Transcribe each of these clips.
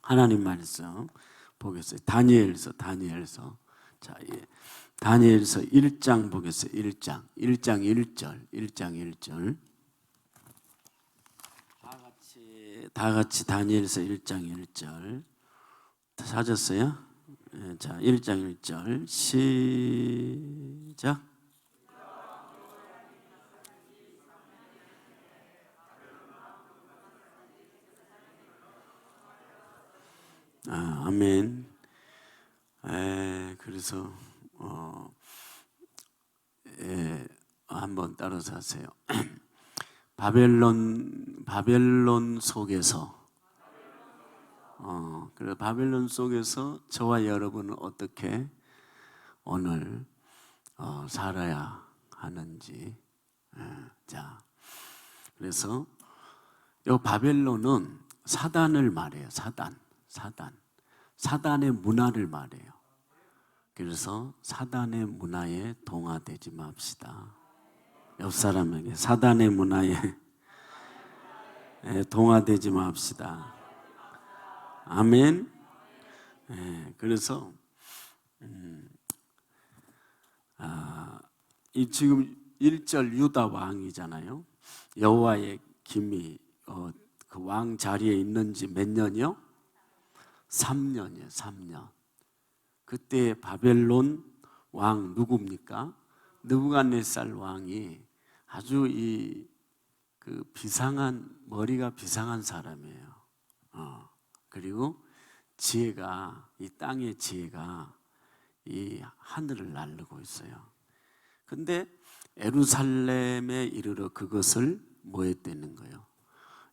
하나님 말씀 보겠어요. 다니엘서. 자, 다니엘서 1장 보겠어요. 1장 1절. 다 같이 다니엘서 1장 1절. 찾았어요? 자, 1장 1절 시작. 아멘. 그래서 한번 따라서 하세요. 바벨론 속에서 그래 바벨론 속에서 저와 여러분은 어떻게 오늘 살아야 하는지. 자, 그래서 이 바벨론은 사단을 말해요. 사단의 문화를 말해요. 그래서 사단의 문화에 동화되지 맙시다. 옆 사람에게 사단의 문화에 동화되지 맙시다. 아멘. 그래서 이 지금 1절 유다 왕이잖아요. 여호와의 김이 그 왕 자리에 있는지 몇 년이요? 3년이에요. 3년. 그때 바벨론 왕 누굽니까? 느부갓네살 왕이 아주 그 머리가 비상한 사람이에요. 그리고 지혜가, 이 땅의 지혜가 이 하늘을 날르고 있어요. 근데 예루살렘에 이르러 그것을 뭐 했다는 거예요?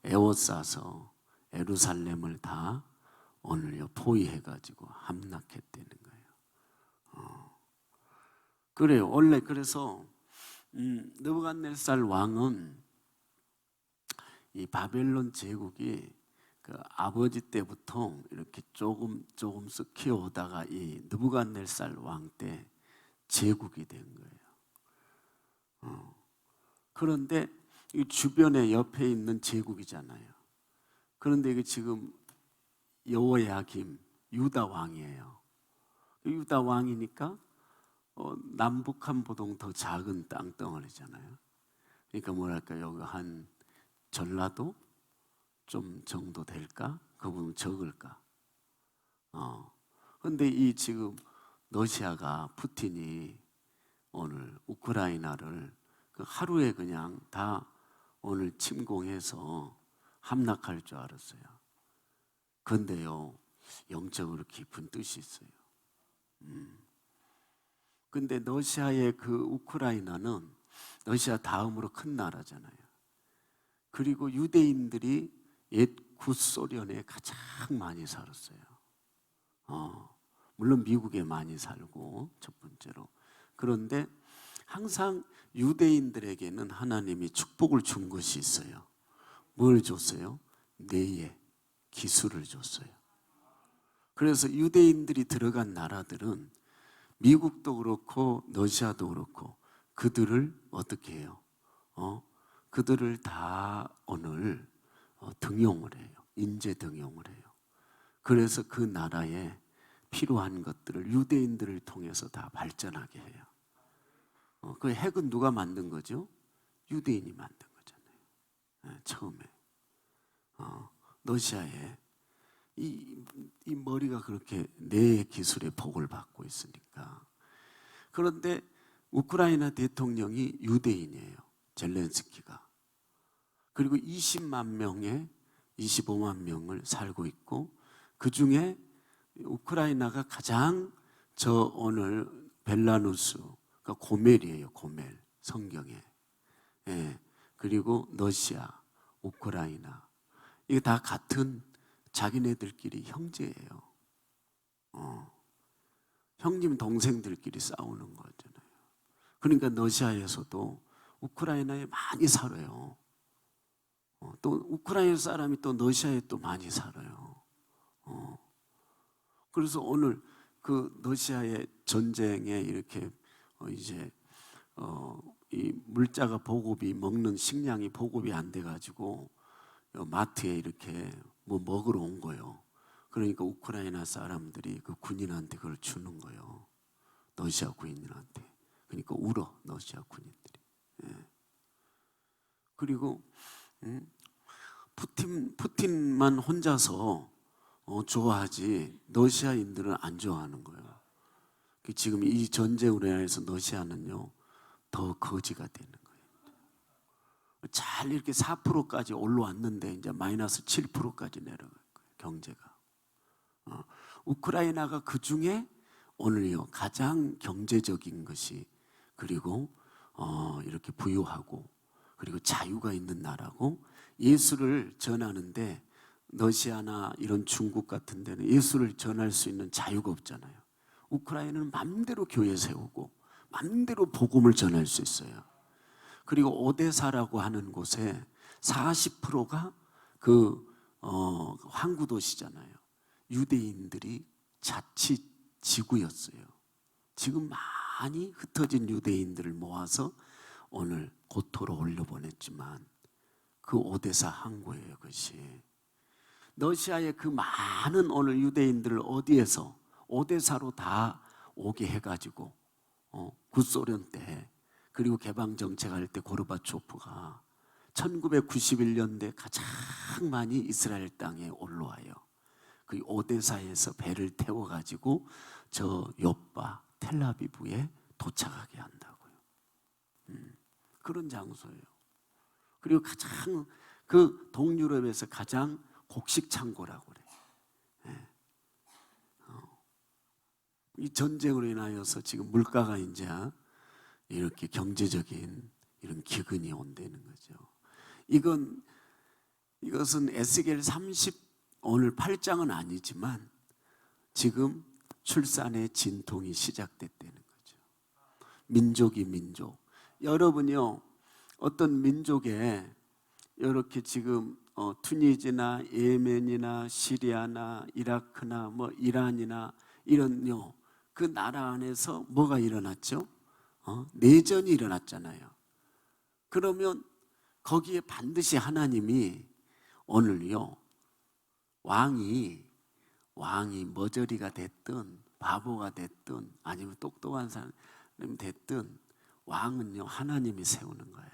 에워싸서 예루살렘을 다 오늘요 포위해가지고 함락했다는 거예요. 그래요. 원래 그래서 느부갓네살 왕은 이 바벨론 제국이 그 아버지 때부터 이렇게 조금씩 키워오다가 이 느부갓네살 왕 때 제국이 된 거예요. 그런데 이 주변에 옆에 있는 제국이잖아요. 그런데 이게 지금 여호야김 유다 왕이에요. 유다 왕이니까 남북한보다 더 작은 땅덩어리잖아요. 그러니까 뭐랄까 여기 한 전라도 좀 정도 될까? 그보다 적을까? 근데 이 지금 러시아가 푸틴이 오늘 우크라이나를 그 하루에 그냥 다 오늘 침공해서 함락할 줄 알았어요. 그런데요 영적으로 깊은 뜻이 있어요. 근데 러시아의 그 우크라이나는 러시아 다음으로 큰 나라잖아요. 그리고 유대인들이 옛 구소련에 가장 많이 살았어요. 물론 미국에 많이 살고 첫 번째로. 그런데 항상 유대인들에게는 하나님이 축복을 준 것이 있어요. 뭘 줬어요? 뇌에 기술을 줬어요. 그래서 유대인들이 들어간 나라들은 미국도 그렇고 러시아도 그렇고 그들을 어떻게 해요? 그들을 다 오늘 등용을 해요. 인재 등용을 해요. 그래서 그 나라에 필요한 것들을 유대인들을 통해서 다 발전하게 해요. 그 핵은 누가 만든 거죠? 유대인이 만든 거잖아요. 처음에 러시아에 이 머리가 그렇게 뇌 기술의 복을 받고 있으니까. 그런데 우크라이나 대통령이 유대인이에요. 젤렌스키가. 그리고 20만 명에 25만 명을 살고 있고 그 중에 우크라이나가 가장 오늘 벨라루스, 그러니까 고멜이에요. 고멜 성경에. 그리고 러시아, 우크라이나 이게 다 같은 자기네들끼리 형제예요. 형님 동생들끼리 싸우는 거잖아요. 그러니까 러시아에서도 우크라이나에 많이 살아요. 또 우크라이나 사람이 또 러시아에 또 많이 살아요. 그래서 오늘 그 러시아의 전쟁에 이렇게 이제 이 물자가 보급이 먹는 식량이 보급이 안 돼가지고 마트에 이렇게 뭐 먹으러 온 거예요. 그러니까 우크라이나 사람들이 그 군인한테 그걸 주는 거예요. 러시아 군인한테. 그러니까 울어, 러시아 군인들이. 예. 그리고 푸틴만 혼자서 좋아하지 러시아인들은 안 좋아하는 거예요. 지금 이 전쟁으로 인해서 러시아는요 더 거지가 되는 거예요. 잘 이렇게 4%까지 올라왔는데 이제 마이너스 7%까지 내려갈 거예요, 경제가. 우크라이나가 그 중에 오늘요 가장 경제적인 것이, 그리고 이렇게 부유하고 그리고 자유가 있는 나라고, 예수를 전하는데 러시아나 이런 중국 같은 데는 예수를 전할 수 있는 자유가 없잖아요. 우크라이나는 맘대로 교회 세우고 맘대로 복음을 전할 수 있어요. 그리고 오데사라고 하는 곳에 40%가 그 항구 도시잖아요. 유대인들이 자치 지구였어요. 지금 많이 흩어진 유대인들을 모아서 오늘 고토로 올려보냈지만 그 오데사 항구예요. 그것이 러시아의 그 많은 오늘 유대인들을 어디에서 오데사로 다 오게 해가지고 구소련 때, 그리고 개방 정책할 때 고르바초프가 1991년대 가장 많이 이스라엘 땅에 올라와요. 그 오데사에서 배를 태워가지고 저 요파 텔라비브에 도착하게 한다고요. 그런 장소예요. 그리고 가장 그 동유럽에서 가장 곡식 창고라고 그래요. 네. 이 전쟁으로 인하여서 지금 물가가 이제 이렇게 경제적인 이런 기근이 온다는 거죠. 이것은 에스겔 30 오늘 8장은 아니지만 지금 출산의 진통이 시작됐다는 거죠. 민족이 민족. 여러분요, 어떤 민족에 이렇게 지금 투니지나 예멘이나 시리아나 이라크나 뭐 이란이나 이런요, 그 나라 안에서 뭐가 일어났죠? 내전이 일어났잖아요. 그러면 거기에 반드시 하나님이 오늘요 왕이 머저리가 됐든 바보가 됐든 아니면 똑똑한 사람이 됐든 왕은요 하나님이 세우는 거예요.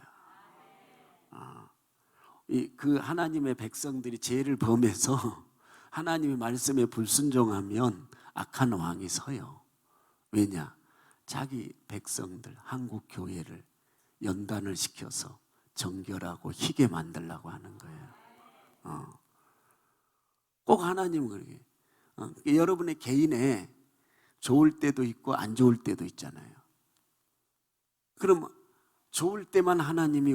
그 하나님의 백성들이 죄를 범해서 하나님의 말씀에 불순종하면 악한 왕이 서요. 왜냐? 자기 백성들 한국 교회를 연단을 시켜서 정결하고 희게 만들려고 하는 거예요. 꼭 하나님은 그렇게 여러분의 개인에 좋을 때도 있고 안 좋을 때도 있잖아요. 그럼 좋을 때만 하나님이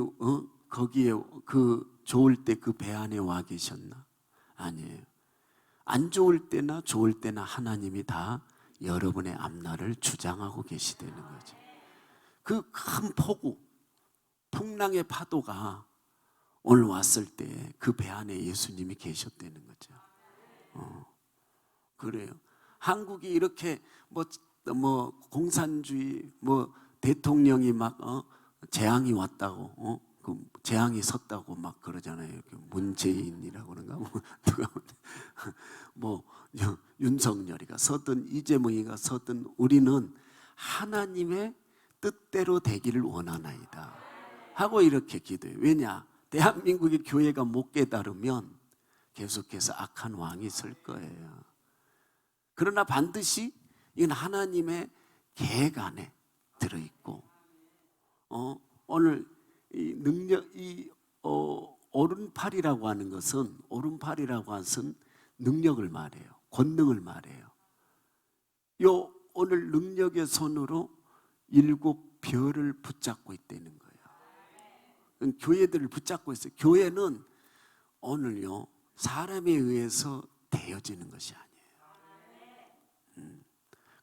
거기에 그 좋을 때 그 배 안에 와 계셨나? 아니에요. 안 좋을 때나 좋을 때나 하나님이 다 여러분의 앞날을 주장하고 계시다는 거죠. 그 큰 폭우, 풍랑의 파도가 오늘 왔을 때 그 배 안에 예수님이 계셨다는 거죠. 그래요. 한국이 이렇게 뭐 공산주의 뭐 대통령이 막 재앙이 왔다고 그 재앙이 섰다고 막 그러잖아요. 이렇게 문재인이라고 그런가 누가 뭐 윤석열이가 서든 이재명이가 서든 우리는 하나님의 뜻대로 되기를 원하나이다 하고 이렇게 기도해요. 왜냐? 대한민국의 교회가 못 깨달으면 계속해서 악한 왕이 설 거예요. 그러나 반드시 이건 하나님의 계획 안에 들어있고 오늘 이 능력, 오른팔이라고 하는 것은 능력을 말해요. 권능을 말해요. 오늘 능력의 손으로 7별을 붙잡고 있다는 거예요. 교회들을 붙잡고 있어요. 교회는 오늘요 사람에 의해서 되어지는 것이 아니에요.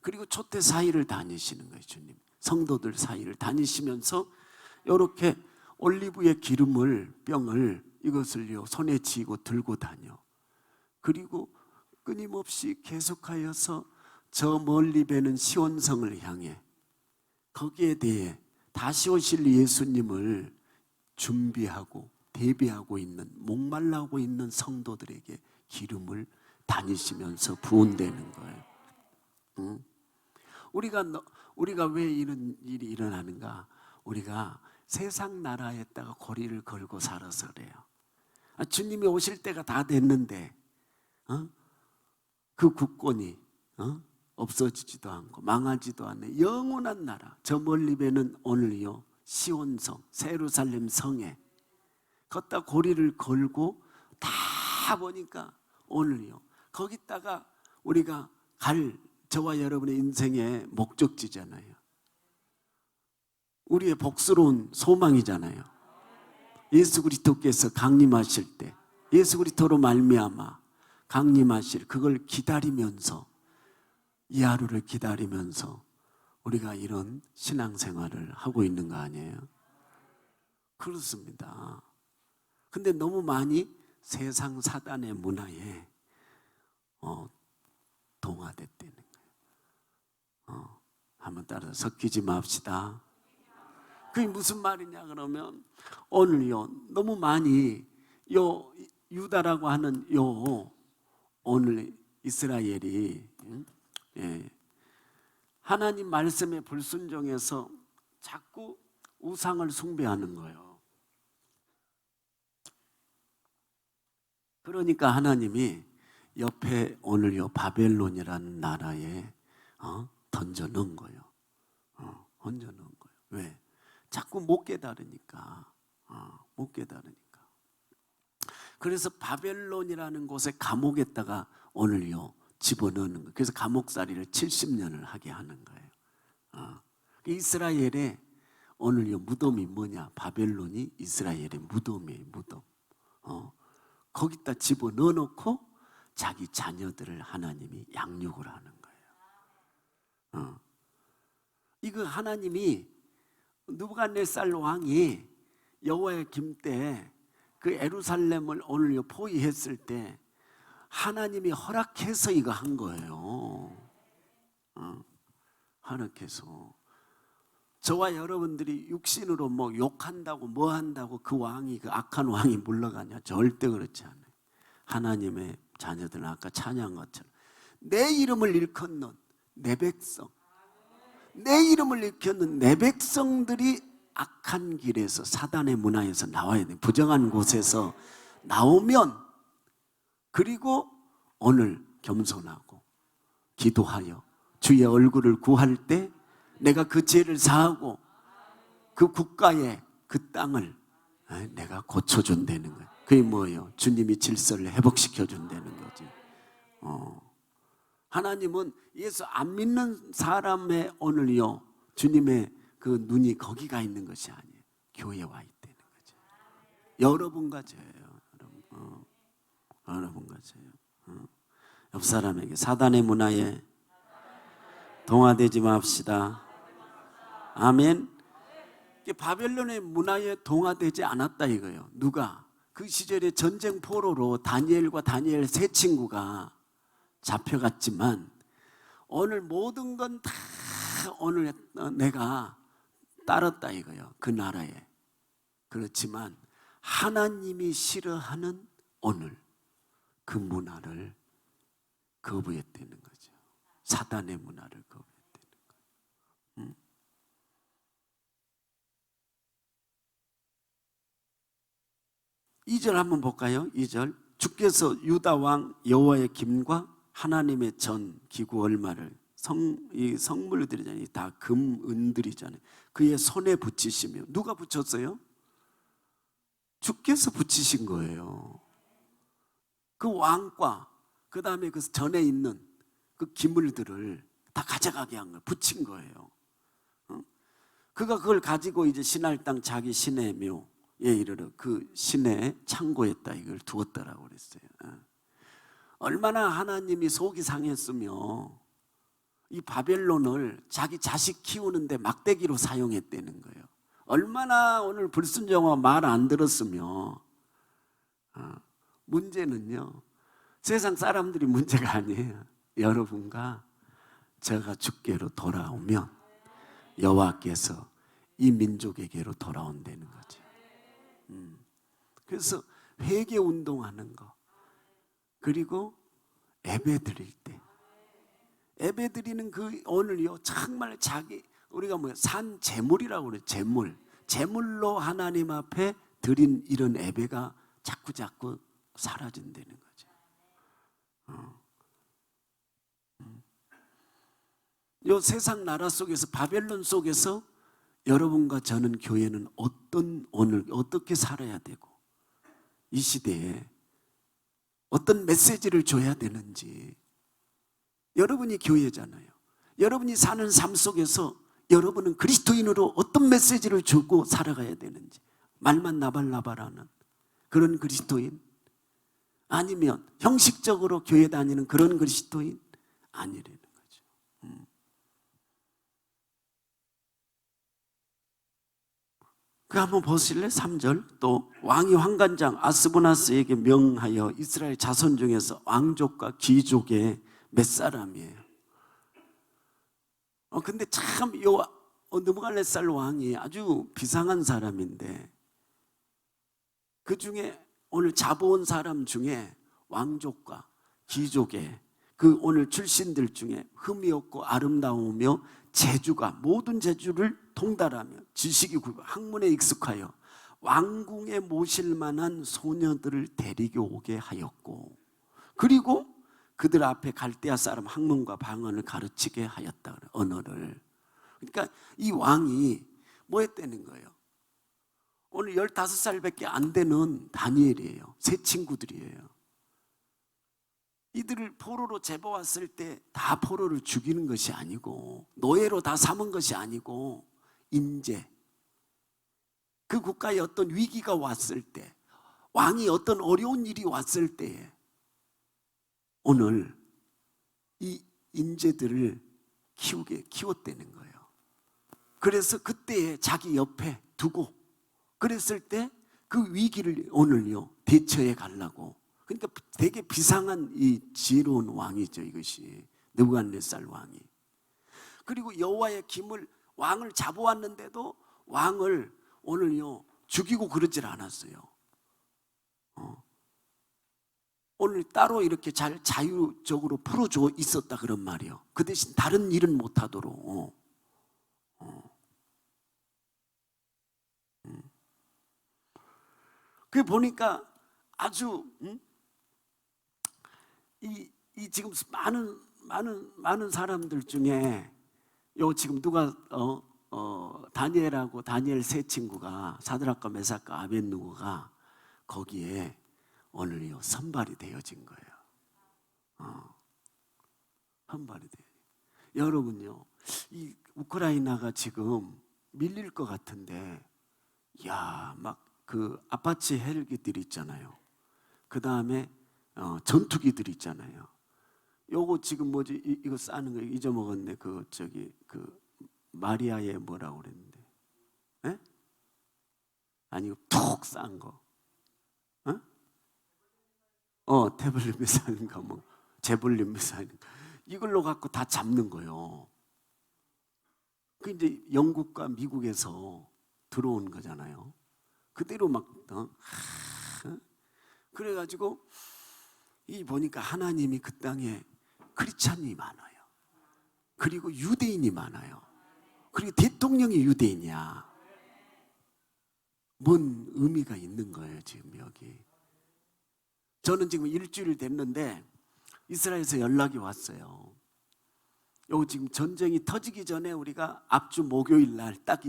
그리고 초대 사이를 다니시는 거예요. 주님 성도들 사이를 다니시면서 이렇게 올리브의 병을 이것을요 손에 쥐고 들고 다녀. 그리고 끊임없이 계속하여서 저 멀리 배는 시온성을 향해 거기에 대해 다시 오실 예수님을 준비하고 대비하고 있는 목말라고 있는 성도들에게 기름을 다니시면서 부흥되는 거예요. 응? 우리가 왜 이런 일이 일어나는가? 우리가 세상 나라에다가 고리를 걸고 살아서 그래요. 주님이 오실 때가 다 됐는데 그 국권이 없어지지도 않고 망하지도 않는 영원한 나라, 저 멀리 배는 오늘요 시온성 예루살렘 성에 걷다 고리를 걸고 다 보니까 오늘요 거기다가 우리가 갈 저와 여러분의 인생의 목적지잖아요. 우리의 복스러운 소망이잖아요. 예수 그리스도께서 강림하실 때 예수 그리스도로 말미암아 강림하실 그걸 기다리면서 이 하루를 기다리면서 우리가 이런 신앙생활을 하고 있는 거 아니에요? 그렇습니다. 근데 너무 많이 세상 사단의 문화에 동화됐다는 거예요. 한번 따라서 섞이지 맙시다. 그게 무슨 말이냐 그러면 오늘요 너무 많이 요 유다라고 하는 요 오늘 이스라엘이 하나님 말씀에 불순종해서 자꾸 우상을 숭배하는 거예요. 그러니까 하나님이 옆에 오늘요 바벨론이라는 나라에 던져 넣은 거예요. 던져 넣은 거예요. 왜? 자꾸 못 깨달으니까. 못 깨달으니까. 그래서 바벨론이라는 곳에 감옥에다가 오늘요 집어넣는 거예요. 그래서 감옥살이를 70년을 하게 하는 거예요. 이스라엘의 오늘요 무덤이 뭐냐? 바벨론이 이스라엘의 무덤이에요. 무덤. 거기다 집어넣어 놓고 자기 자녀들을 하나님이 양육을 하는 거예요. 이거 하나님이 느부갓네살 왕이 여호와의 김 때 그 예루살렘을 오늘요 포위했을 때 하나님이 허락해서 이거 한 거예요. 허락해서 저와 여러분들이 육신으로 뭐 욕한다고 뭐 한다고 그 왕이 그 악한 왕이 물러가냐? 절대 그렇지 않아요. 하나님의 자녀들은 아까 찬양한 것처럼 내 이름을 일컫는 내 백성, 내 이름을 일컫는 내 백성들이 악한 길에서 사단의 문화에서 나와야 돼. 부정한 곳에서 나오면 그리고 오늘 겸손하고 기도하여 주의 얼굴을 구할 때 내가 그 죄를 사하고 그 국가의 그 땅을 내가 고쳐준다는 거예요. 그게 뭐예요? 주님이 질서를 회복시켜준다는 거지. 하나님은 예수 안 믿는 사람의 오늘요 주님의 그 눈이 거기가 있는 것이 아니에요. 교회에 와 있다는 거죠. 여러분과 저예요. 여러분과 저예요. 옆 사람에게 사단의 문화에 동화되지 맙시다. 아멘. 바벨론의 문화에 동화되지 않았다 이거예요. 누가? 그 시절에 전쟁 포로로 다니엘과 다니엘 세 친구가 잡혀갔지만 오늘 모든 건 다 오늘 내가 따랐다 이거예요. 그 나라에. 그렇지만 하나님이 싫어하는 오늘 그 문화를 거부했다는 거죠. 사단의 문화를 거부했다는 거예요. 2절 한번 볼까요? 2절 주께서 유다 왕 여호와의 김과 하나님의 전 기구 얼마를 이 성물들이잖아요. 다 금, 은들이잖아요. 그의 손에 붙이시며 누가 붙였어요? 주께서 붙이신 거예요. 그 왕과 그 다음에 그 전에 있는 그 기물들을 다 가져가게 한 거예요. 붙인 거예요. 그가 그걸 가지고 이제 신할 땅 자기 신의 묘에 이르러 그 신의 창고에다 이걸 두었다라고 그랬어요. 얼마나 하나님이 속이 상했으며 이 바벨론을 자기 자식 키우는데 막대기로 사용했다는 거예요. 얼마나 오늘 불순종하고 말 안 들었으며. 문제는요 세상 사람들이 문제가 아니에요. 여러분과 제가 주께로 돌아오면 여호와께서 이 민족에게로 돌아온다는 거죠. 그래서 회개 운동하는 거, 그리고 예배 드릴 때, 예배 드리는 그 오늘요 정말 우리가 산 제물이라고 그래요. 제물로 하나님 앞에 드린 이런 예배가 자꾸 사라진다는 거죠. 요 세상 나라 속에서, 바벨론 속에서 여러분과 저는, 교회는 오늘 어떻게 살아야 되고 이 시대에 어떤 메시지를 줘야 되는지. 여러분이 교회잖아요. 여러분이 사는 삶 속에서 여러분은 그리스도인으로 어떤 메시지를 주고 살아가야 되는지. 말만 나발나발하는 그런 그리스도인, 아니면 형식적으로 교회 다니는 그런 그리스도인 아니라는 거죠. 그 한번 보실래? 3절. 또 왕이 환관장 아스보나스에게 명하여 이스라엘 자손 중에서 왕족과 귀족의 몇 사람이에요. 근데 참 요 느부갓네살 왕이 아주 비상한 사람인데, 그 중에 오늘 잡아온 사람 중에 왕족과 귀족의 그 오늘 출신들 중에 흠이 없고 아름다우며 재주가 모든 재주를 통달하며 지식이 굵고 학문에 익숙하여 왕궁에 모실 만한 소녀들을 데리고 오게 하였고, 그리고 그들 앞에 갈대아 사람 학문과 방언을 가르치게 하였다. 언어를. 그러니까 이 왕이 뭐 했다는 거예요? 오늘 15살밖에 안 되는 다니엘이에요. 새 친구들이에요. 이들을 포로로 잡아왔을 때 다 포로를 죽이는 것이 아니고, 노예로 다 삼은 것이 아니고, 인재, 그 국가에 어떤 위기가 왔을 때, 왕이 어떤 어려운 일이 왔을 때에 오늘 이 인재들을 키웠다는 거예요. 그래서 그때에 자기 옆에 두고, 그랬을 때 그 위기를 오늘요 대처해 가려고. 그러니까 되게 비상한 이 지혜로운 왕이죠, 이것이 느부갓네살 왕이. 그리고 여호와의 김을, 왕을 잡아왔는데도 왕을 오늘요 죽이고 그러질 않았어요. 오늘 따로 이렇게 잘 자유적으로 풀어줘 있었다 그런 말이에요. 그 대신 다른 일은 못하도록. 그 보니까 아주 이 지금 많은 사람들 중에 요 지금 누가 다니엘하고 다니엘 세 친구가, 사드락과 메삭과 아벳느고가 거기에 오늘요 선발이 되어진 거예요. 선발이 돼. 여러분요, 이 우크라이나가 지금 밀릴 것 같은데, 야, 막 그 아파치 헬기들 있잖아요. 그 다음에 전투기들 있잖아요. 요거 지금 뭐지? 이거 싸는 거 잊어먹었네. 그 마리아의 뭐라고 그랬는데? 에? 아니, 톡 싼 거. 태블릿 미사일인가 뭐 제블릿 미사일인가, 이걸로 갖고 다 잡는 거예요. 그 이제 영국과 미국에서 들어온 거잖아요. 그대로 막 그래가지고 이 보니까 하나님이 그 땅에 크리스찬이 많아요. 그리고 유대인이 많아요. 그리고 대통령이 유대인이야. 뭔 의미가 있는 거예요 지금 여기. 저는 지금 일주일 됐는데 이스라엘에서 연락이 왔어요. 요 지금 전쟁이 터지기 전에 우리가 앞주 목요일 날 딱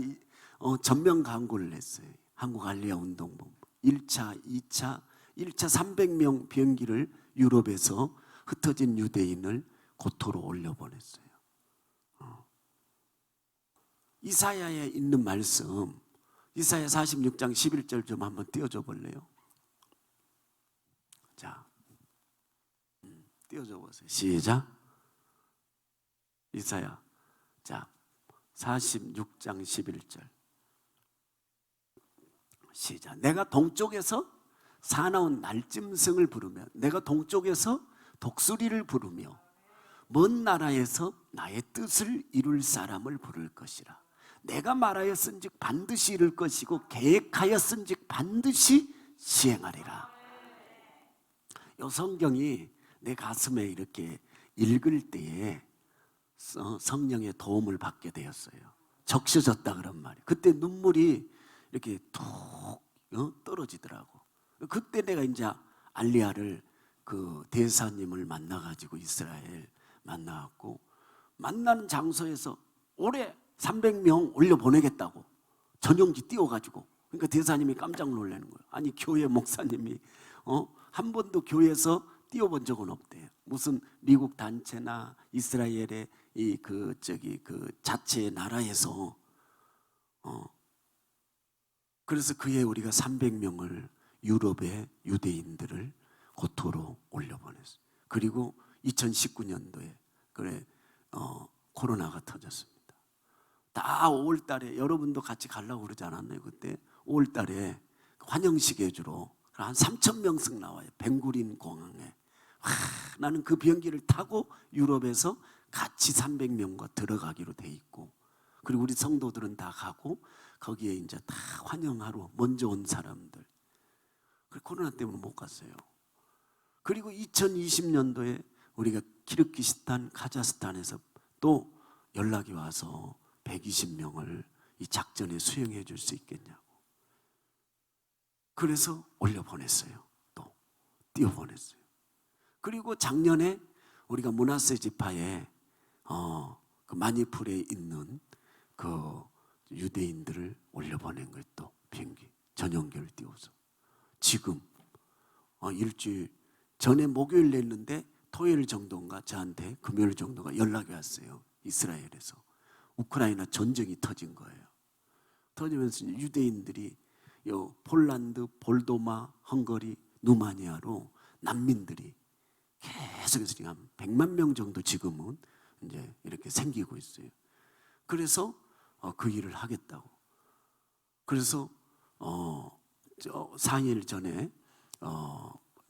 전면 광고를 냈어요. 한국알리아운동본부 1차 300명 비행기를 유럽에서 흩어진 유대인을 고토로 올려보냈어요. 이사야에 있는 말씀, 이사야 46장 11절 좀 한번 띄워줘 볼래요? 자, 띄워줘 보세요. 시작. 이사야, 자, 46장 11절 시작. 내가 동쪽에서 사나운 날짐승을 부르며, 내가 동쪽에서 독수리를 부르며 먼 나라에서 나의 뜻을 이룰 사람을 부를 것이라. 내가 말하였은즉 반드시 이룰 것이고 계획하였은즉 반드시 시행하리라. 이 성경이 내 가슴에 이렇게 읽을 때에 성령의 도움을 받게 되었어요. 적셔졌다 그런 말이에요. 그때 눈물이 이렇게 툭 떨어지더라고. 그때 내가 이제 알리야를 그 대사님을 만나가지고 이스라엘 만나갖고 만나는 장소에서 올해 300명 올려보내겠다고 전용기 띄워가지고, 그러니까 대사님이 깜짝 놀라는 거예요. 아니 교회 목사님이 한 번도 교회에서 띄워본 적은 없대요. 무슨 미국 단체나 이스라엘의 그 자체 나라에서 그래서 그해 우리가 300명을 유럽의 유대인들을 고토로 올려보냈어요. 그리고 2019년도에 코로나가 터졌습니다. 다 5월달에 여러분도 같이 가려고 그러지 않았나요? 그때 5월달에 환영식 해주러 한 3,000명씩 나와요. 벵구린 공항에. 나는 그 비행기를 타고 유럽에서 같이 300명과 들어가기로 돼 있고, 그리고 우리 성도들은 다 가고 거기에 이제 다 환영하러 먼저 온 사람들. 코로나 때문에 못 갔어요. 그리고 2020년도에 우리가 키르기스탄, 카자흐스탄에서 또 연락이 와서 120명을 이 작전에 수용해 줄 수 있겠냐고. 그래서 올려보냈어요. 또 띄워보냈어요. 그리고 작년에 우리가 문하세 지파에 그 마니풀에 있는 그 유대인들을 올려보낸 거예요. 또 비행기 전용기를 띄워서. 지금 일주일 전에 목요일 냈는데 토요일 정도인가 저한테 금요일 정도가 연락이 왔어요. 이스라엘에서 우크라이나 전쟁이 터진 거예요. 터지면서 유대인들이 폴란드, 볼도마, 헝가리, 루마니아로 난민들이 계속해서 지금 한 100만 명 정도 지금은 이제 이렇게 생기고 있어요. 그래서 그 일을 하겠다고. 그래서 4일 전에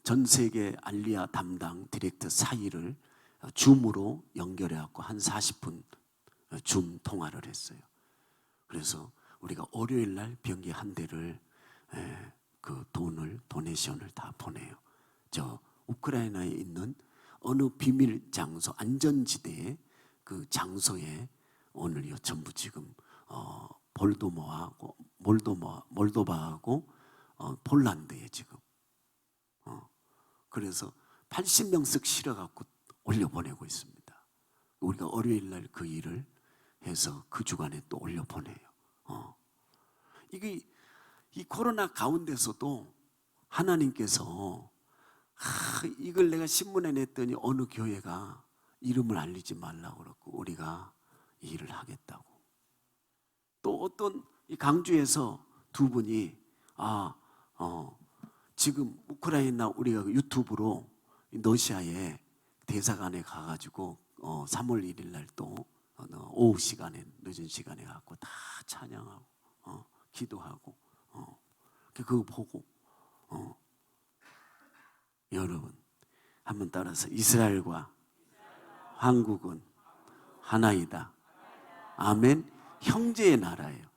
전 세계 알리야 담당 디렉터 사이를 줌으로 연결해 갖고 한 40분 줌 통화를 했어요. 그래서 우리가 월요일 날 비행기 한 대를 그 도네이션을 다 보내요. 저 우크라이나에 있는 어느 비밀 장소, 안전지대의 그 장소에 오늘요 전부 지금 몰도바하고 폴란드에 지금 그래서 80명씩 실어갖고 올려보내고 있습니다. 우리가 월요일 날 그 일을 해서 그 주간에 또 올려보내요. 이 코로나 가운데서도 하나님께서 이걸 내가 신문에 냈더니 어느 교회가 이름을 알리지 말라고 그러고 우리가 이 일을 하겠다고. 또 어떤 이 강주에서 두 분이 지금 우크라이나 우리가 유튜브로 러시아에 대사관에 가가지고 3월 1일 날 또 오후 시간에 늦은 시간에 가고 다 찬양하고 기도하고 그거 보고 여러분 한번 따라서 이스라엘과 한국은 하나이다. 아멘. 형제의 나라예요.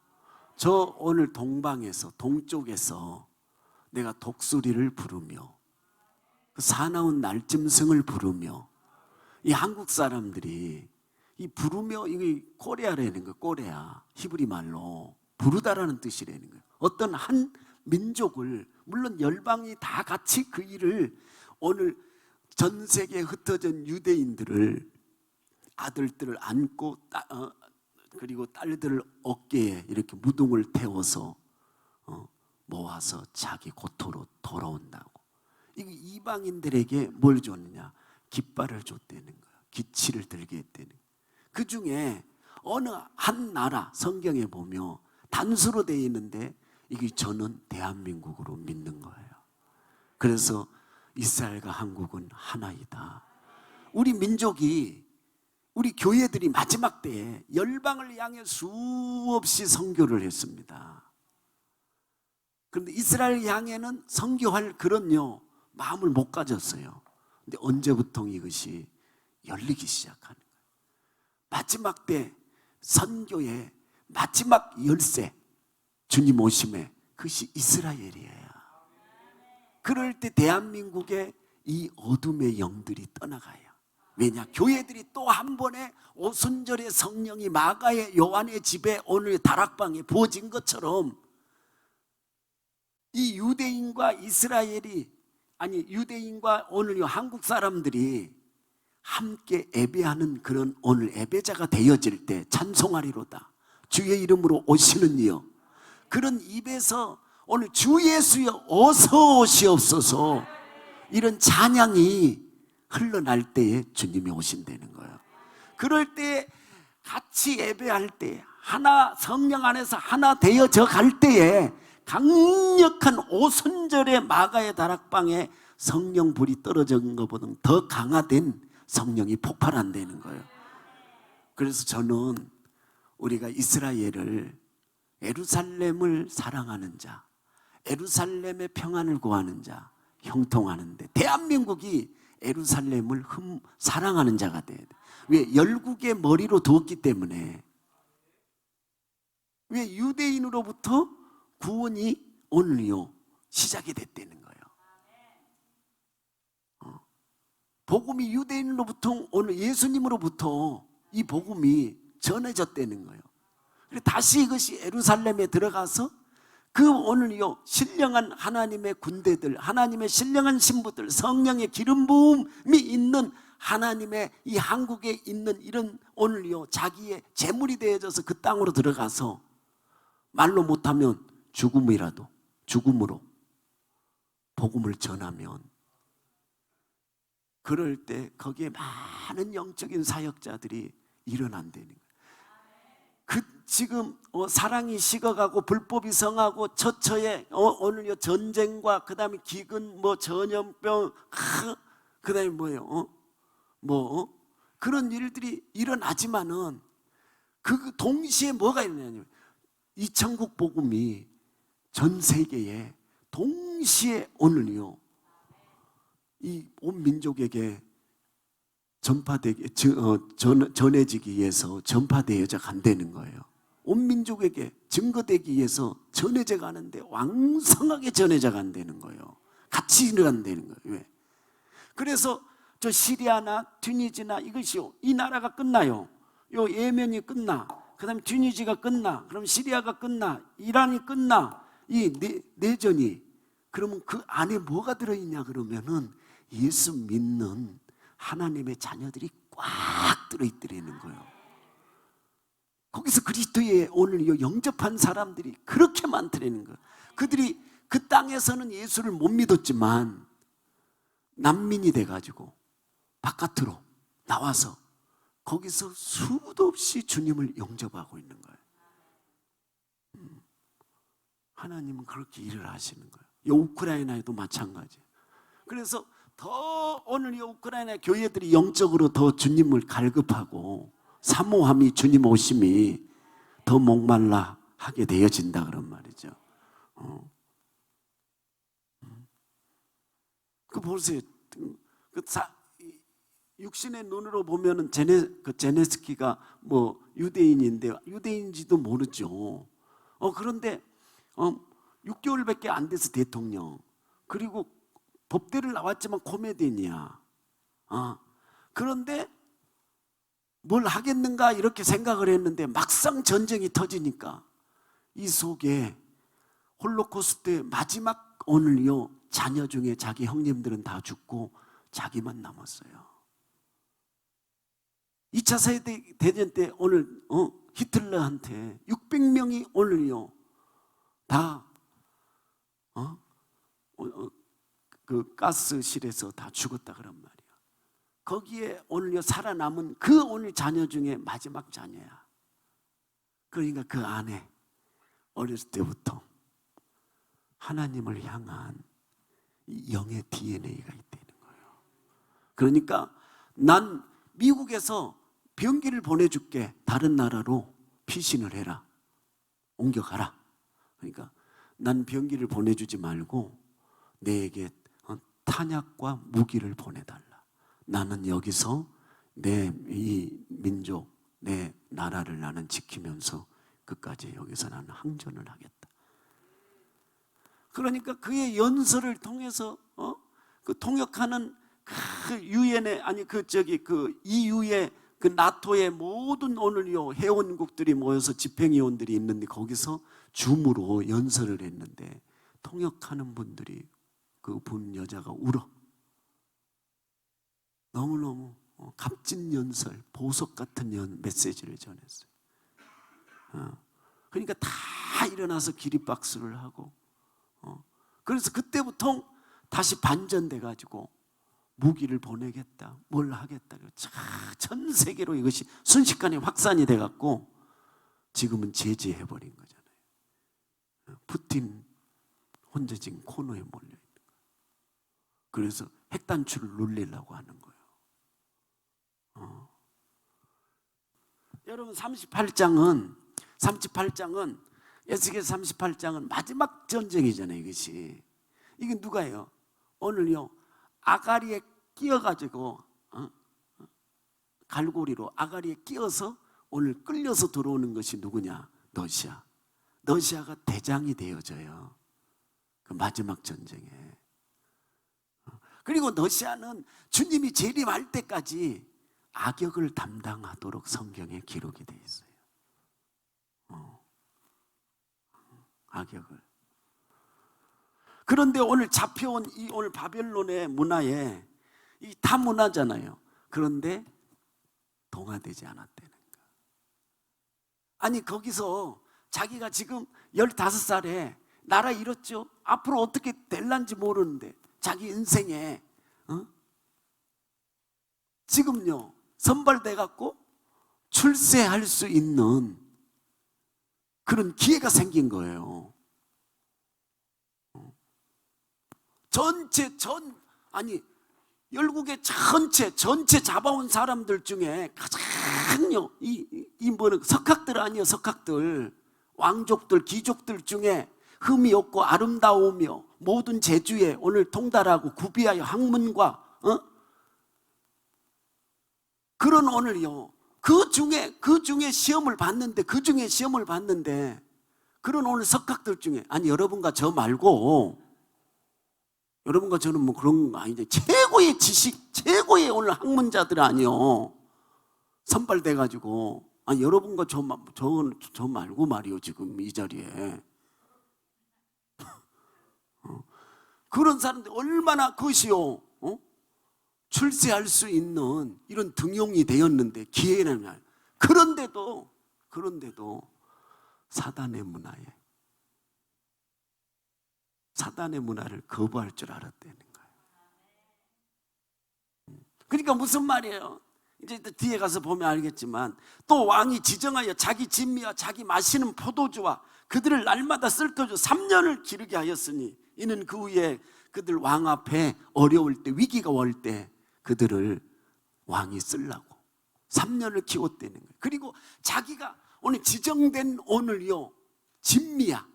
저 오늘 동방에서 동쪽에서 내가 독수리를 부르며 그 사나운 날짐승을 부르며 이 한국 사람들이 이 부르며 이게 꼬레아라는 거예요. 꼬레아 히브리 말로 부르다라는 뜻이라는 거예요. 어떤 한 민족을 물론 열방이 다 같이 그 일을 오늘 전 세계에 흩어진 유대인들을 아들들을 안고 그리고 딸들을 어깨에 이렇게 무등을 태워서 모아서 자기 고토로 돌아온다고. 이게 이방인들에게 뭘 줬느냐? 깃발을 줬다는 거야. 기치를 들게 했다는 거야. 그 중에 어느 한 나라 성경에 보면 단수로 되어 있는데 이게 저는 대한민국으로 믿는 거예요. 그래서 이스라엘과 한국은 하나이다. 우리 민족이 우리 교회들이 마지막 때에 열방을 향해 수없이 선교를 했습니다. 그런데 이스라엘 향해는 선교할 그런 마음을 못 가졌어요. 근데 언제부터 이것이 열리기 시작하는 거예요. 마지막 때 선교의 마지막 열쇠 주님 오심에 그것이 이스라엘이에요. 그럴 때 대한민국에 이 어둠의 영들이 떠나가요. 왜냐? 교회들이 또 한 번에 오순절의 성령이 마가의 요한의 집에 오늘 다락방에 부어진 것처럼 이 유대인과 이스라엘이, 아니 유대인과 오늘 한국 사람들이 함께 예배하는 그런 오늘 예배자가 되어질 때, 찬송하리로다 주의 이름으로 오시는 이여, 그런 입에서 오늘 주 예수여 어서 오시옵소서, 이런 찬양이 흘러날 때에 주님이 오신다는 거예요. 그럴 때 같이 예배할 때, 하나 성령 안에서 하나 되어져 갈 때에 강력한 오순절의 마가의 다락방에 성령 불이 떨어진 것보다 더 강화된 성령이 폭발한다는 거예요. 그래서 저는 우리가 이스라엘을, 예루살렘을 사랑하는 자, 예루살렘의 평안을 구하는 자, 형통하는데 대한민국이 예루살렘을 사랑하는 자가 돼야 돼. 왜? 열국의 머리로 두었기 때문에. 왜? 유대인으로부터 구원이 오늘요 시작이 됐다는 거예요. 복음이 유대인으로부터, 오늘 예수님으로부터 이 복음이 전해졌다는 거예요. 그래서 다시 이것이 예루살렘에 들어가서 그 오늘요 신령한 하나님의 군대들, 하나님의 신령한 신부들, 성령의 기름 부음이 있는 하나님의 이 한국에 있는 이런 오늘요 자기의 재물이 되어져서 그 땅으로 들어가서 말로 못하면 죽음으로 복음을 전하면, 그럴 때 거기에 많은 영적인 사역자들이 일어난다는 거예요. 지금 사랑이 식어가고 불법이 성하고 처처에 오늘 전쟁과 그 다음에 기근, 전염병, 그 다음에 뭐예요? 그런 일들이 일어나지만은 그 동시에 뭐가 일어나냐면 이 천국 복음이 전 세계에 동시에 오늘요 이 온 민족에게 전해지기 위해서 전파되어져 간다는 거예요. 온 민족에게 증거되기 위해서 전해져 가는데 왕성하게 전해져 간다는 거예요. 같이 일어난다는 거예요. 왜? 그래서 저 시리아나 튀니지나 이것이요, 이 나라가 끝나요. 요 예멘이 끝나, 그 다음에 튀니지가 끝나, 그럼 시리아가 끝나, 이란이 끝나, 이 내전이, 그러면 그 안에 뭐가 들어있냐 그러면은 예수 믿는 하나님의 자녀들이 꽉 들어있더라는 거예요. 거기서 그리스도의 오늘 영접한 사람들이 그렇게 많더라는 거예요. 그들이 그 땅에서는 예수를 못 믿었지만 난민이 돼가지고 바깥으로 나와서 거기서 수도 없이 주님을 영접하고 있는 거예요. 하나님은 그렇게 일을 하시는 거예요. 이 우크라이나에도 마찬가지예요. 그래서 더 오늘 이 우크라이나 교회들이 영적으로 더 주님을 갈급하고 사모함이, 주님 오심이 더 목말라 하게 되어진다 그런 말이죠. 그 보세요. 육신의 눈으로 보면은 제네스키가 유대인인데 유대인인지도 모르죠. 그런데 6개월밖에 안 돼서 대통령, 그리고 법대를 나왔지만 코미디언이야. 그런데 뭘 하겠는가 이렇게 생각을 했는데 막상 전쟁이 터지니까 이 속에 홀로코스트의 마지막 오늘요 자녀 중에 자기 형님들은 다 죽고 자기만 남았어요. 2차 세계대전 때 오늘 히틀러한테 600명이 오늘요 다 그 가스실에서 다 죽었다 그런 말이야. 거기에 오늘요 살아남은 그 오늘 자녀 중에 마지막 자녀야. 그러니까 그 안에 어렸을 때부터 하나님을 향한 영의 DNA가 있다는 거예요. 그러니까 난 미국에서 병기를 보내줄게, 다른 나라로 피신을 해라, 옮겨가라. 그러니까 난 병기를 보내주지 말고 내게 탄약과 무기를 보내달라. 나는 여기서 내 이 민족, 내 나라를 나는 지키면서 끝까지 여기서 나는 항전을 하겠다. 그러니까 그의 연설을 통해서 그 통역하는 그 유엔의 아니 그 EU의 그 나토의 모든 오늘요 회원국들이 모여서 집행위원들이 있는데 거기서 줌으로 연설을 했는데 통역하는 분들이 그 본 여자가 울어. 너무너무 값진 연설, 보석 같은 메시지를 전했어요. 그러니까 다 일어나서 기립박수를 하고 그래서 그때부터 다시 반전돼 가지고 무기를 보내겠다, 뭘 하겠다. 전 세계로 이것이 순식간에 확산이 돼 갖고 지금은 제지해 버린 거잖아요. 푸틴 혼자 지금 코너에 몰려 있는 거예요. 그래서 핵단추를 눌리려고 하는 거예요. 여러분 38장은 에스겔 38장은 마지막 전쟁이잖아요. 이것이 이게 누가요? 오늘요 아가리에 끼어가지고 갈고리로 아가리에 끼어서 오늘 끌려서 들어오는 것이 누구냐? 러시아가 대장이 되어져요. 그 마지막 전쟁에. 그리고 러시아는 주님이 재림할 때까지 악역을 담당하도록 성경에 기록이 되어 있어요. 악역을. 그런데 오늘 잡혀온 이 오늘 바벨론의 문화에 이 다 문화잖아요. 그런데 동화되지 않았다는 거. 아니 거기서 자기가 지금 15살에 나라 잃었죠. 앞으로 어떻게 될란지 모르는데 자기 인생에 지금요 선발돼 갖고 출세할 수 있는 그런 기회가 생긴 거예요. 열국의 전체 잡아온 사람들 중에 가장요 뭐는 석학들 아니요, 석학들 왕족들 귀족들 중에 흠이 없고 아름다우며 모든 재주에 오늘 통달하고 구비하여 학문과 그런 오늘요 그 중에 시험을 봤는데 그런 오늘 석학들 중에 아니 여러분과 저 말고 여러분과 저는 뭐 그런 거 아닌데 최고의 지식, 최고의 오늘 학문자들 아니요 선발돼 가지고 아니 여러분과 저 말고 말이요 지금 이 자리에 그런 사람들 얼마나 그것이요 출세할 수 있는 이런 등용이 되었는데 기회는 날 그런데도 사단의 문화를 거부할 줄 알았다는 거예요. 그러니까 무슨 말이에요? 이제 뒤에 가서 보면 알겠지만 또 왕이 지정하여 자기 진미와 자기 마시는 포도주와 그들을 날마다 쓸어줘 3년을 기르게 하였으니 이는 그 후에 그들 왕 앞에 어려울 때 위기가 올 때 그들을 왕이 쓰려고 3년을 키웠다는 거예요. 그리고 자기가 오늘 지정된 오늘요 진미야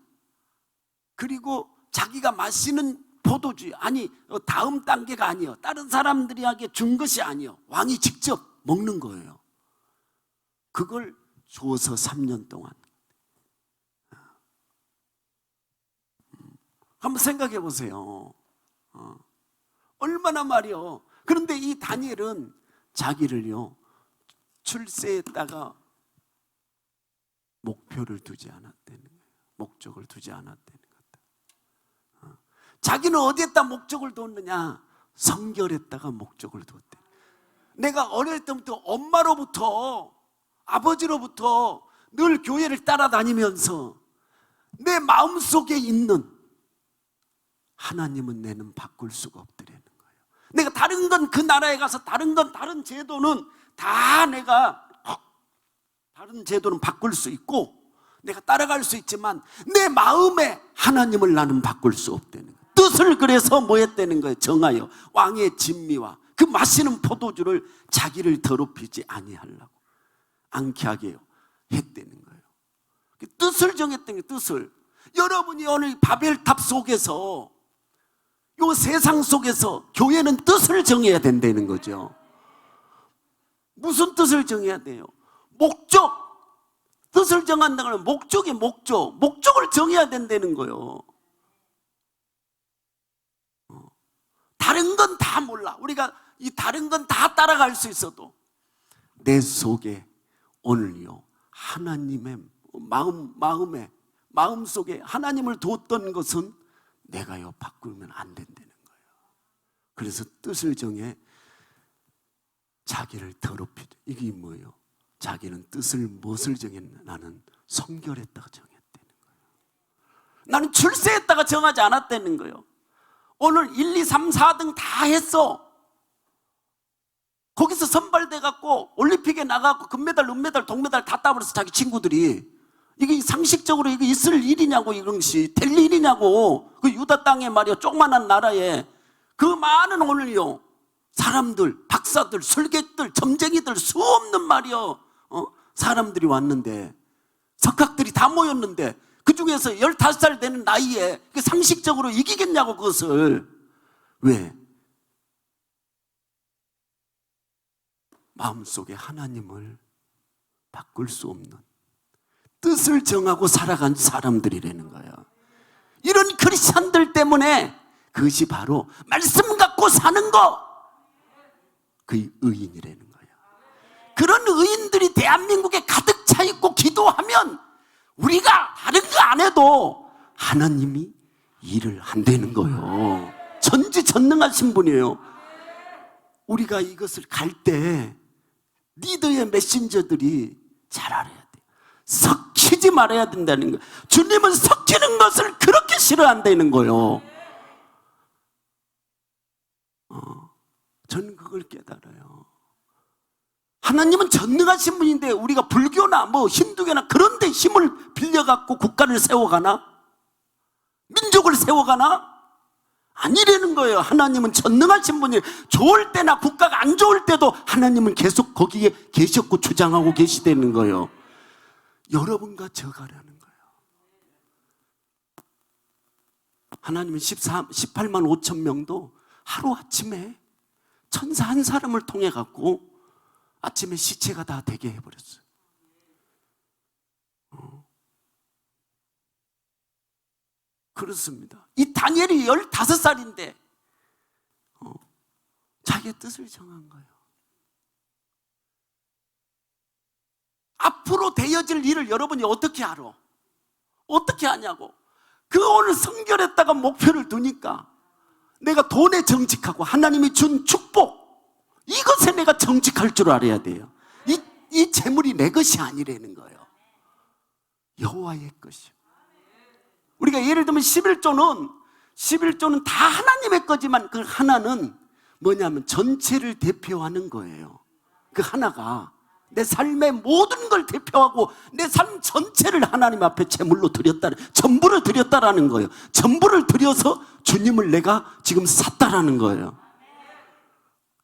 그리고 자기가 마시는 포도주 아니 다음 단계가 아니요 다른 사람들에게 준 것이 아니요 왕이 직접 먹는 거예요. 그걸 주어서 3년 동안 한번 생각해 보세요. 얼마나 말이요. 그런데 이 다니엘은 자기를요 출세했다가 목표를 두지 않았다는 거예요. 목적을 두지 않았다는 것. 자기는 어디에다 목적을 뒀느냐? 성결했다가 목적을 두었대. 내가 어릴 때부터 엄마로부터 아버지로부터 늘 교회를 따라다니면서 내 마음속에 있는 하나님은 내는 바꿀 수가 없더라는 거예요. 내가 다른 건 그 나라에 가서 다른 제도는 다 내가 다른 제도는 바꿀 수 있고 내가 따라갈 수 있지만 내 마음에 하나님을 나는 바꿀 수 없다는 거예요. 뜻을 그래서 뭐 했다는 거예요? 정하여 왕의 진미와 그 마시는 포도주를 자기를 더럽히지 않게 하게 했다는 거예요. 뜻을 정했다는 거예요. 뜻을. 여러분이 오늘 바벨탑 속에서 이 세상 속에서 교회는 뜻을 정해야 된다는 거죠. 무슨 뜻을 정해야 돼요? 목적. 뜻을 정한다는 건 목적을 정해야 된다는 거예요. 다른 건 다 몰라. 우리가 이 다른 건 다 따라갈 수 있어도 내 속에 오늘요 하나님의 마음 속에 하나님을 뒀던 것은 내가요 바꾸면 안 된다는 거예요. 그래서 뜻을 정해 자기를 더럽히다. 이게 뭐예요? 자기는 뜻을 무엇을 정했나? 나는 성결했다가 정했다는 거예요. 나는 출세했다가 정하지 않았다는 거예요. 오늘 1, 2, 3, 4등 다 했어. 거기서 선발돼 갖고 올림픽에 나가고 금메달, 은메달, 동메달 다 따버려서 자기 친구들이 이게 상식적으로 이게 있을 일이냐고, 이런 것이 될 일이냐고. 그 유다 땅에 말이야, 조그만한 나라에 그 많은 오늘요 사람들, 박사들, 설계들, 점쟁이들 수 없는 말이요 사람들이 왔는데, 석학들이 다 모였는데 그 중에서 15살 되는 나이에 상식적으로 이기겠냐고. 그것을 왜? 마음속에 하나님을 바꿀 수 없는 뜻을 정하고 살아간 사람들이라는 거예요. 이런 크리스찬들 때문에 그것이 바로 말씀 갖고 사는 거, 그게 의인이라는 거예요. 그런 의인들이 대한민국에 가득 차 있고 기도하면 우리가 다른 거 안 해도 하나님이 일을 한다는 거예요. 전지전능하신 분이에요. 우리가 이것을 갈 때 리더의 메신저들이 잘 알아야 돼요. 섞이지 말아야 된다는 거예요. 주님은 섞이는 것을 그렇게 싫어한다는 거예요. 저는 그걸 깨달아요. 하나님은 전능하신 분인데 우리가 불교나 뭐 힌두교나 그런 데 힘을 빌려갖고 국가를 세워가나? 민족을 세워가나? 아니라는 거예요. 하나님은 전능하신 분이에요. 좋을 때나 국가가 안 좋을 때도 하나님은 계속 거기에 계셨고 주장하고 계시다는 거예요. 여러분과 저가라는 거예요. 하나님은 18만 5천 명도 하루아침에 천사 한 사람을 통해 갖고 아침에 시체가 다 되게 해버렸어요. 그렇습니다. 이 다니엘이 15살인데 자기의 뜻을 정한 거예요. 앞으로 되어질 일을 여러분이 어떻게 알아? 어떻게 아냐고. 그 오늘 성결했다가 목표를 두니까 내가 돈에 정직하고 하나님이 준 축복, 이것에 내가 정직할 줄 알아야 돼요. 이 재물이 내 것이 아니라는 거예요. 여호와의 것이요. 우리가 예를 들면 11조는 다 하나님의 거지만 그 하나는 뭐냐면 전체를 대표하는 거예요. 그 하나가 내 삶의 모든 걸 대표하고 내 삶 전체를 하나님 앞에 제물로 드렸다는, 전부를 드렸다라는 거예요. 전부를 드려서 주님을 내가 지금 샀다라는 거예요.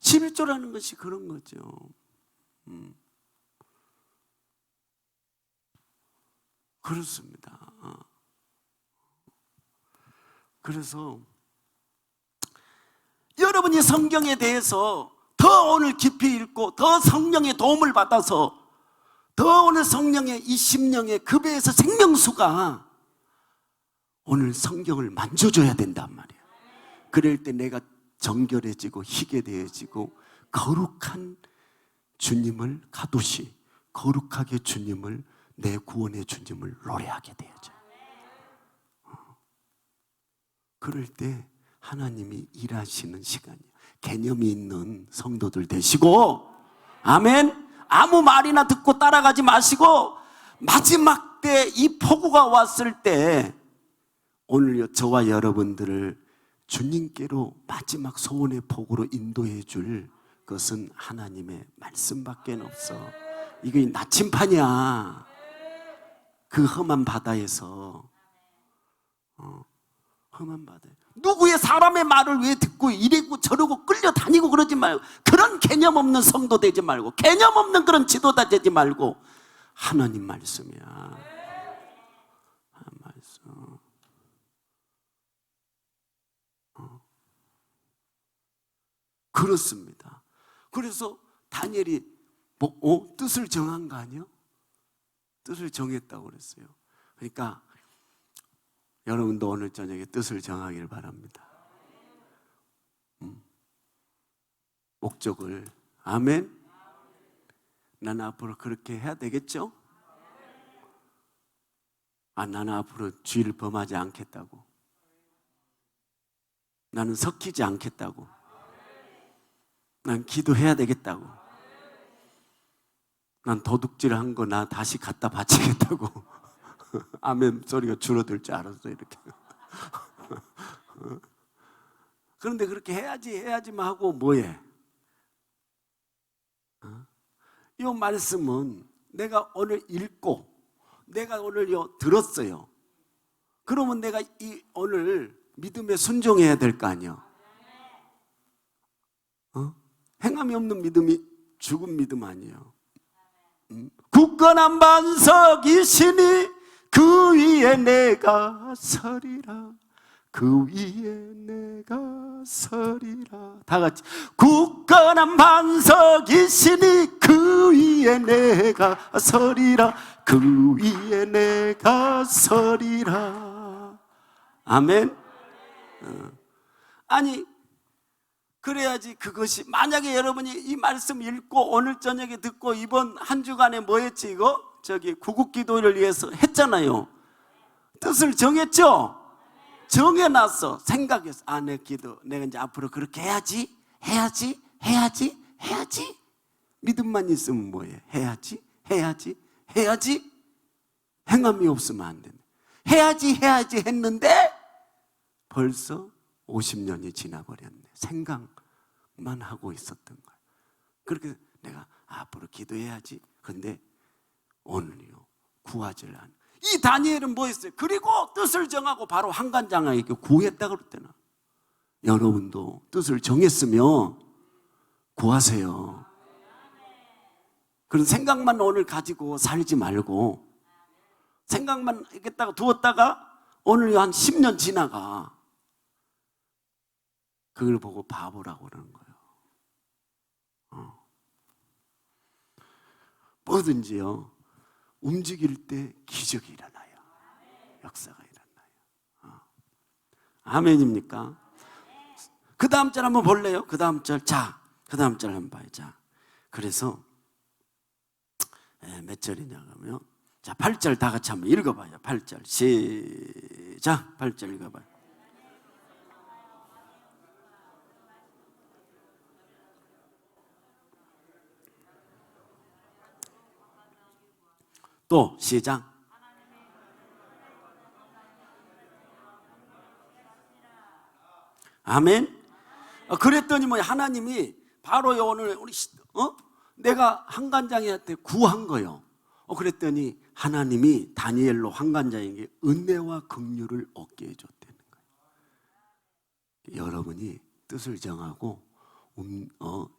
11조라는 것이 그런 거죠. 그렇습니다. 그래서 여러분이 성경에 대해서 더 오늘 깊이 읽고 더 성령의 도움을 받아서 더 오늘 성령의 이 심령의 급여에서 생명수가 오늘 성경을 만져줘야 된단 말이에요. 그럴 때 내가 정결해지고 희게 되어지고 거룩한 주님을 가두시, 거룩하게 주님을, 내 구원의 주님을 노래하게 되어져요. 그럴 때 하나님이 일하시는 시간이에요. 개념이 있는 성도들 되시고, 아멘. 아무 말이나 듣고 따라가지 마시고 마지막 때 이 폭우가 왔을 때 오늘 저와 여러분들을 주님께로 마지막 소원의 폭우로 인도해 줄 것은 하나님의 말씀밖에 없어. 이게 나침판이야. 그 험한 바다에서 험한 바다에 누구의 사람의 말을 왜 듣고 이러고 저러고 끌려다니고 그러지 말고, 그런 개념 없는 성도 되지 말고, 개념 없는 그런 지도자 되지 말고 하나님 말씀이야. 하나님 말씀. 그렇습니다. 그래서 다니엘이 뜻을 정한 거 아니에요? 뜻을 정했다고 그랬어요. 그러니까 여러분도 오늘 저녁에 뜻을 정하기를 바랍니다. 목적을. 아멘. 나는 앞으로 그렇게 해야 되겠죠? 나는 앞으로 죄를 범하지 않겠다고. 나는 섞이지 않겠다고. 난 기도해야 되겠다고. 난 도둑질한 거 나 다시 갖다 바치겠다고. 아멘 소리가 줄어들 줄 알았어 이렇게. 그런데 그렇게 해야지만 하고 뭐해? 이 말씀은 내가 오늘 읽고 내가 오늘 들었어요. 그러면 내가 오늘 믿음에 순종해야 될 거 아니야. 행함이 없는 믿음이 죽은 믿음 아니에요. 굳건한 반석이시니 그 위에 내가 서리라. 그 위에 내가 서리라. 다 같이. 굳건한 반석이시니 그 위에 내가 서리라. 그 위에 내가 서리라. 아멘. 아니 그래야지. 그것이 만약에 여러분이 이 말씀 읽고 오늘 저녁에 듣고 이번 한 주간에 뭐 했지? 이거 저기 구국기도를 위해서 했잖아요. 뜻을 정했죠? 정해놨어. 생각했어. 내 기도 내가 이제 앞으로 그렇게 해야지. 믿음만 있으면 뭐해? 해야지. 행함이 없으면 안 된다. 해야지 했는데 벌써 50년이 지나버렸네. 생각만 하고 있었던 거야. 그렇게 내가 앞으로 기도해야지. 근데 오늘요 구하질 않아. 이 다니엘은 뭐 했어요? 그리고 뜻을 정하고 바로 한간장에게 구했다 그랬잖아. 여러분도 뜻을 정했으면 구하세요. 그런 생각만 오늘 가지고 살지 말고, 생각만 했다가 두었다가 오늘 한 10년 지나가. 그걸 보고 바보라고 그러는 거예요. 뭐든지요 움직일 때 기적이 일어나요. 역사가 일어나요. 아멘입니까? 그 다음 절 한번 볼래요? 그 다음 절. 자, 그 다음 절 한번 봐요. 자, 그래서 몇 절이냐 그러면, 자 8절 다 같이 한번 읽어봐요. 8절 시작. 8절 읽어봐요. 또 시작. 아멘. 그랬더니 뭐 하나님이 바로 오늘 우리 내가 한간장이한테 구한 거요. 그랬더니 하나님이 다니엘로 한간장에게 은혜와 긍휼을 얻게 해줬다는 거예요. 여러분이 뜻을 정하고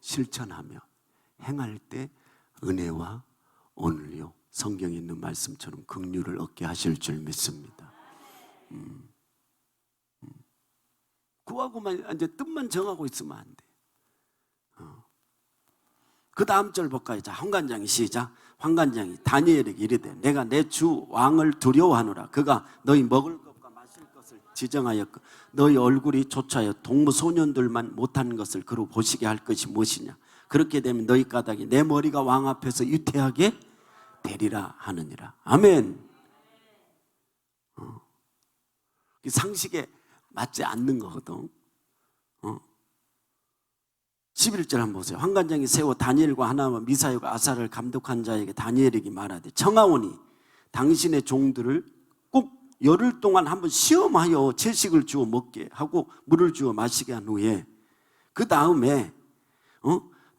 실천하며 행할 때 은혜와 오늘요 성경에 있는 말씀처럼 긍휼을 얻게 하실 줄 믿습니다. 구하고만 이제 뜻만 정하고 있으면 안 돼. 그 다음 절 볼까요? 자, 환관장이 시작. 환관장이 다니엘에게 이르되 내가 내 주 왕을 두려워하노라. 그가 너희 먹을 것과 마실 것을 지정하였고 너희 얼굴이 조차여 동무 소년들만 못하는 것을 그로 보시게 할 것이 무엇이냐. 그렇게 되면 너희 까닭이 내 머리가 왕 앞에서 유태하게 되리라 하느니라. 아멘. 상식에 맞지 않는 거거든. 11절 한번 보세요. 환관장이 세워 다니엘과 하나와 미사엘과 아사를 감독한 자에게 다니엘에게 말하되 청하오니 당신의 종들을 꼭 열흘 동안 한번 시험하여 채식을 주어 먹게 하고 물을 주어 마시게 한 후에 그 다음에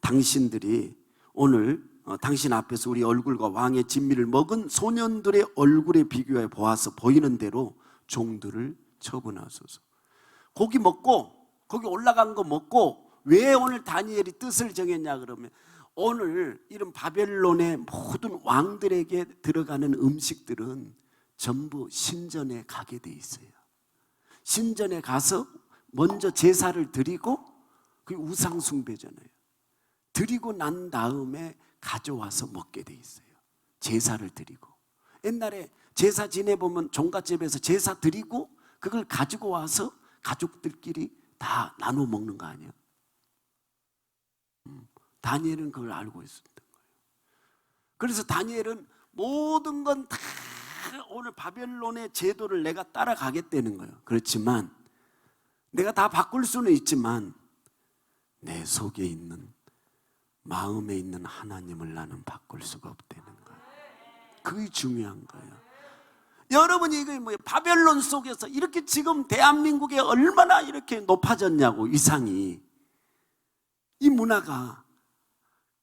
당신들이 오늘 당신 앞에서 우리 얼굴과 왕의 진미를 먹은 소년들의 얼굴에 비교해 보아서 보이는 대로 종들을 처분하소서. 고기 먹고 거기 올라간 거 먹고 왜 오늘 다니엘이 뜻을 정했냐 그러면 오늘 이런 바벨론의 모든 왕들에게 들어가는 음식들은 전부 신전에 가게 돼 있어요. 신전에 가서 먼저 제사를 드리고 그게 우상 숭배잖아요. 드리고 난 다음에 가져와서 먹게 돼 있어요. 제사를 드리고. 옛날에 제사 지내보면 종갓집에서 제사 드리고 그걸 가지고 와서 가족들끼리 다 나눠 먹는 거 아니에요? 다니엘은 그걸 알고 있었던 거예요. 그래서 다니엘은 모든 건 다 오늘 바벨론의 제도를 내가 따라가겠다는 거예요. 그렇지만 내가 다 바꿀 수는 있지만 내 속에 있는, 마음에 있는 하나님을 나는 바꿀 수가 없다는 거예요. 그게 중요한 거예요. 여러분이 이게 뭐예요? 바벨론 속에서 이렇게 지금 대한민국에 얼마나 이렇게 높아졌냐고, 위상이. 이 문화가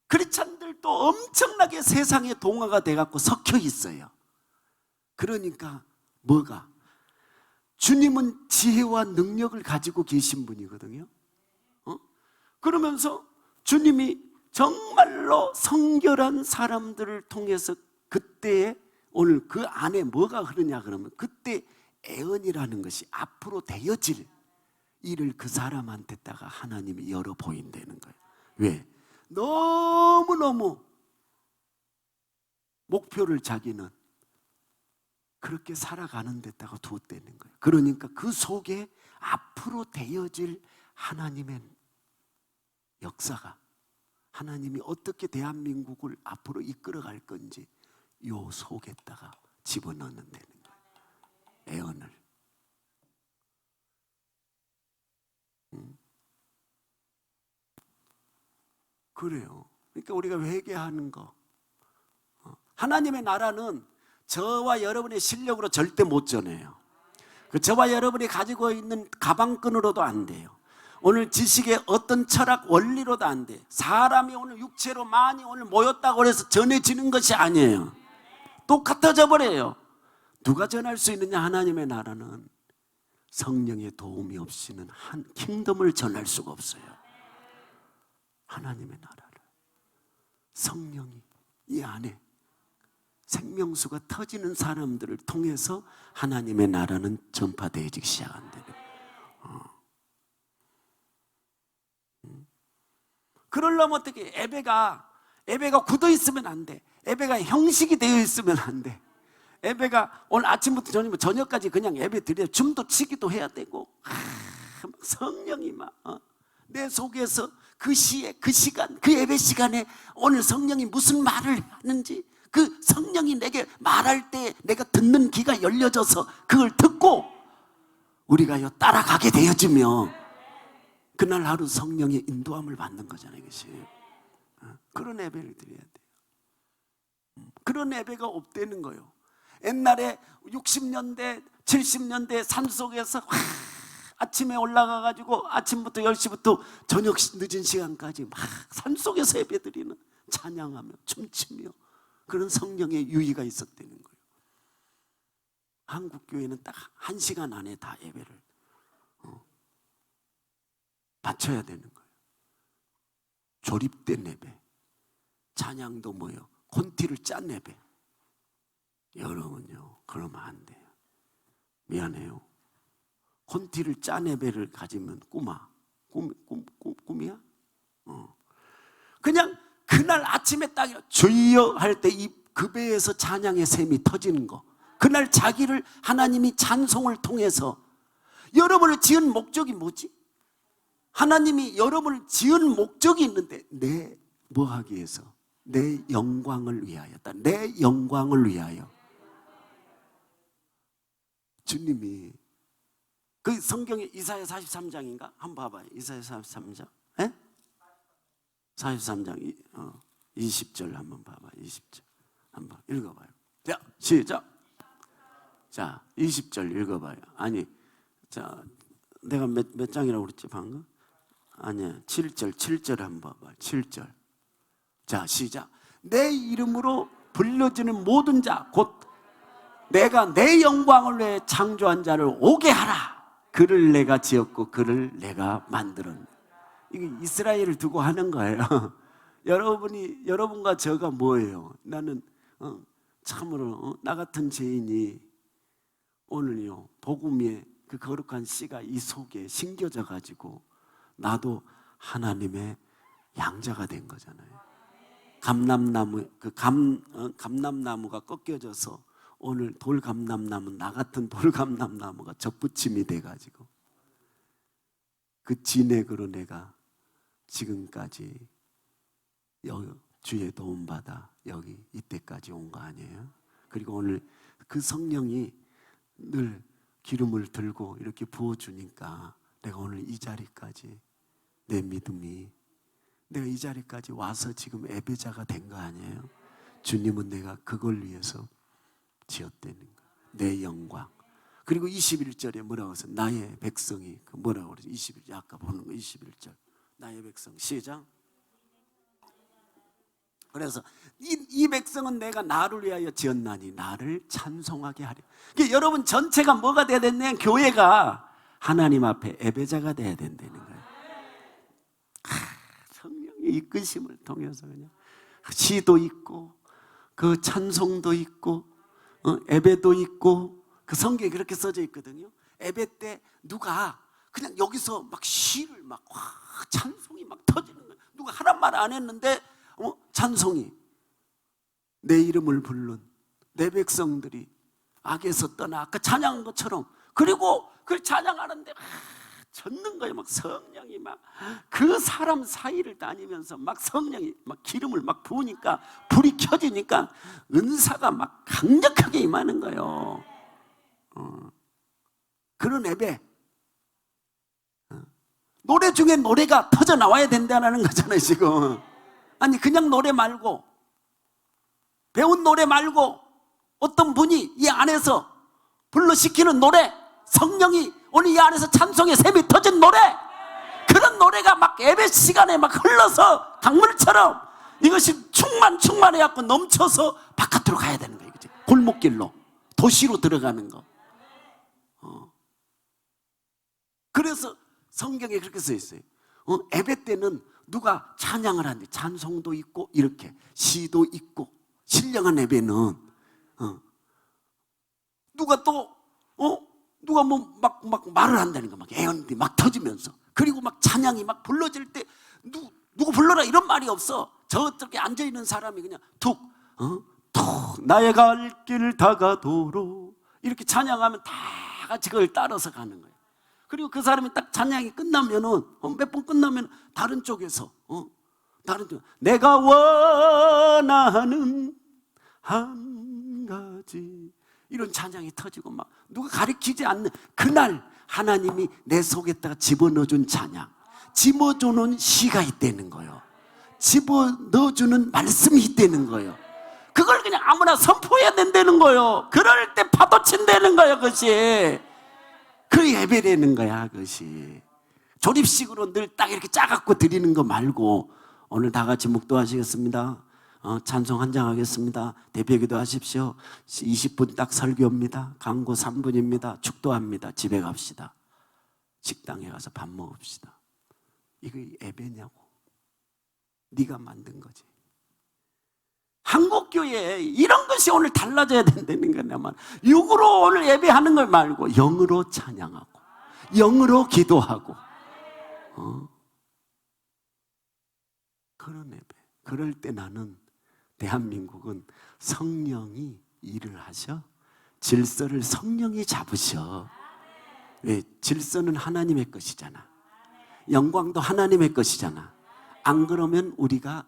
크리스찬들도 엄청나게 세상에 동화가 돼갖고 섞여 있어요. 그러니까 뭐가? 주님은 지혜와 능력을 가지고 계신 분이거든요. 그러면서 주님이 정말로 성결한 사람들을 통해서 그때에, 오늘 그 안에 뭐가 흐르냐 그러면 그때 애언이라는 것이 앞으로 되어질 일을 그 사람한테다가 하나님이 열어 보인다는 거예요. 왜? 너무너무 목표를 자기는 그렇게 살아가는 데다가 두었다는 거예요. 그러니까 그 속에 앞으로 되어질 하나님의 역사가, 하나님이 어떻게 대한민국을 앞으로 이끌어갈 건지 요 속에다가 집어넣는다는 거예요. 애언을. 그래요. 그러니까 우리가 회개하는 거, 하나님의 나라는 저와 여러분의 실력으로 절대 못 전해요. 그 저와 여러분이 가지고 있는 가방끈으로도 안 돼요. 오늘 지식의 어떤 철학 원리로도 안 돼. 사람이 오늘 육체로 많이 오늘 모였다고 해서 전해지는 것이 아니에요. 똑같아져 버려요. 누가 전할 수 있느냐? 하나님의 나라는 성령의 도움이 없이는 한 킹덤을 전할 수가 없어요. 하나님의 나라를 성령이 이 안에 생명수가 터지는 사람들을 통해서 하나님의 나라는 전파되기 시작한대요. 그러려면 어떻게, 예배가 굳어 있으면 안 돼. 예배가 형식이 되어 있으면 안 돼. 예배가 오늘 아침부터 저녁까지 그냥 예배 드려, 춤도 치기도 해야 되고, 성령이 막 내 속에서 그 시에, 그 시간, 그 예배 시간에 오늘 성령이 무슨 말을 하는지, 그 성령이 내게 말할 때 내가 듣는 귀가 열려져서 그걸 듣고 우리가 따라가게 되어지며 그날 하루 성령의 인도함을 받는 거잖아요. 이것이. 그런 예배를 드려야 돼요. 그런 예배가 없다는 거예요. 옛날에 60년대 70년대 산속에서 아침에 올라가가지고 아침부터 10시부터 저녁 늦은 시간까지 막 산속에서 예배드리는, 찬양하며 춤추며 그런 성령의 유의가 있었다는 거예요. 한국 교회는 딱 1시간 안에 다 예배를 바쳐야 되는 거예요. 조립된 예배. 찬양도 뭐예요? 콘티를 짠 예배. 여러분요, 그러면 안 돼요. 미안해요. 콘티를 짠 예배를 가지면 꿈이야? 그냥 그날 아침에 딱 주여 할 때 이 그 배에서 찬양의 샘이 터지는 거. 그날 자기를 하나님이 찬송을 통해서, 여러분을 지은 목적이 뭐지? 하나님이 여러분을 지은 목적이 있는데, 내 뭐 하기 위해서? 내 영광을 위하였다. 내 영광을 위하여. 주님이 그 성경에 이사야 43장인가? 한번 봐봐요. 이사야 43장. 에? 43장 20절 한번 봐봐요. 20절 한번 읽어봐요. 자, 시작. 자, 20절 읽어봐요. 아니, 자, 내가 몇 장이라고 그랬지 방금? 아니야, 7절 한번 봐봐요. 7절. 자, 시작. 내 이름으로 불려지는 모든 자, 곧 내가 내 영광을 위해 창조한 자를 오게 하라. 그를 내가 지었고 그를 내가 만들었네. 이게 이스라엘을 두고 하는 거예요. 여러분과 저가 뭐예요? 나는 참으로 나 같은 죄인이 오늘요 복음의 그 거룩한 씨가 이 속에 심겨져 가지고 나도 하나님의 양자가 된 거잖아요. 감람나무가 꺾여져서 오늘 돌감람나무, 나 같은 돌감람나무가 접붙임이 돼가지고 그 진액으로 내가 지금까지 주의 도움 받아 여기 이때까지 온 거 아니에요? 그리고 오늘 그 성령이 늘 기름을 들고 이렇게 부어주니까 내가 오늘 이 자리까지, 내 믿음이, 내가 이 자리까지 와서 지금 예배자가 된 거 아니에요? 주님은 내가 그걸 위해서 지었다는 거예요. 내 영광. 그리고 21절에 뭐라고 했어요? 나의 백성이, 그 뭐라고 그러죠? 21절, 아까 보는 거 21절. 나의 백성. 시작. 그래서 이 백성은 내가 나를 위하여 지었나니 나를 찬송하게 하려. 그러니까 여러분 전체가 뭐가 돼야 되냐? 교회가 하나님 앞에 예배자가 돼야 된다는 거예요. 성령의 이끄심을 통해서 그냥 시도 있고 그 찬송도 있고 예배도 있고, 그 성경에 그렇게 써져 있거든요. 예배 때 누가 그냥 여기서 막 시를 막 찬송이 막 터지는 거예요. 누가 하란 말 안 했는데 찬송이, 내 이름을 부른 내 백성들이 악에서 떠나, 아까 찬양한 것처럼. 그리고 그걸 찬양하는데 젖는 거예요. 막 성령이 막 그 사람 사이를 다니면서 막 성령이 막 기름을 막 부으니까, 불이 켜지니까 은사가 막 강력하게 임하는 거예요. 그런 예배, 노래 중에 노래가 터져 나와야 된다는 거잖아요 지금. 아니 그냥 노래 말고, 배운 노래 말고 어떤 분이 이 안에서 불러시키는 노래, 성령이 오늘 이 안에서 찬송의 샘이 터진 노래, 그런 노래가 막 예배 시간에 막 흘러서 강물처럼 이것이 충만해갖고 넘쳐서 바깥으로 가야 되는 거예요. 그치? 골목길로, 도시로 들어가는 거. 그래서 성경에 그렇게 써 있어요. 예배 때는 누가 찬양을 하는데 찬송도 있고 이렇게 시도 있고, 신령한 예배는 누가 또 누가 뭐 막 말을 한다는 거, 막 애언들이 막 터지면서, 그리고 막 찬양이 막 불러질 때 누구 불러라 이런 말이 없어. 저쪽에 앉아 있는 사람이 그냥 툭 나의 갈 길 다가도록 이렇게 찬양하면 다 같이 그걸 따라서 가는 거예요. 그리고 그 사람이 딱 찬양이 끝나면은 몇 번 끝나면 다른 쪽에서 다른 쪽, 내가 원하는 한 가지, 이런 찬양이 터지고, 막 누가 가르치지 않는 그날 하나님이 내 속에다가 집어넣어준 찬양, 집어주는 시가 있다는 거예요. 집어넣어주는 말씀이 있다는 거예요. 그걸 그냥 아무나 선포해야 된다는 거예요. 그럴 때 파도 친다는 거예요. 그것이 그 예배라는 거야. 그것이 조립식으로 늘 딱 이렇게 짜갖고 드리는 거 말고, 오늘 다 같이 묵도하시겠습니다. 찬송 한 장 하겠습니다. 대표기도 하십시오. 20분 딱 설교입니다. 강고 3분입니다. 축도합니다. 집에 갑시다. 식당에 가서 밥 먹읍시다. 이거 예배냐고. 네가 만든 거지. 한국교회에 이런 것이 오늘 달라져야 된다는 거냐면, 육으로 오늘 예배하는 걸 말고 영으로 찬양하고 영으로 기도하고 그런 예배. 그럴 때 나는, 대한민국은 성령이 일을 하셔. 질서를 성령이 잡으셔. 왜? 질서는 하나님의 것이잖아. 영광도 하나님의 것이잖아. 안 그러면 우리가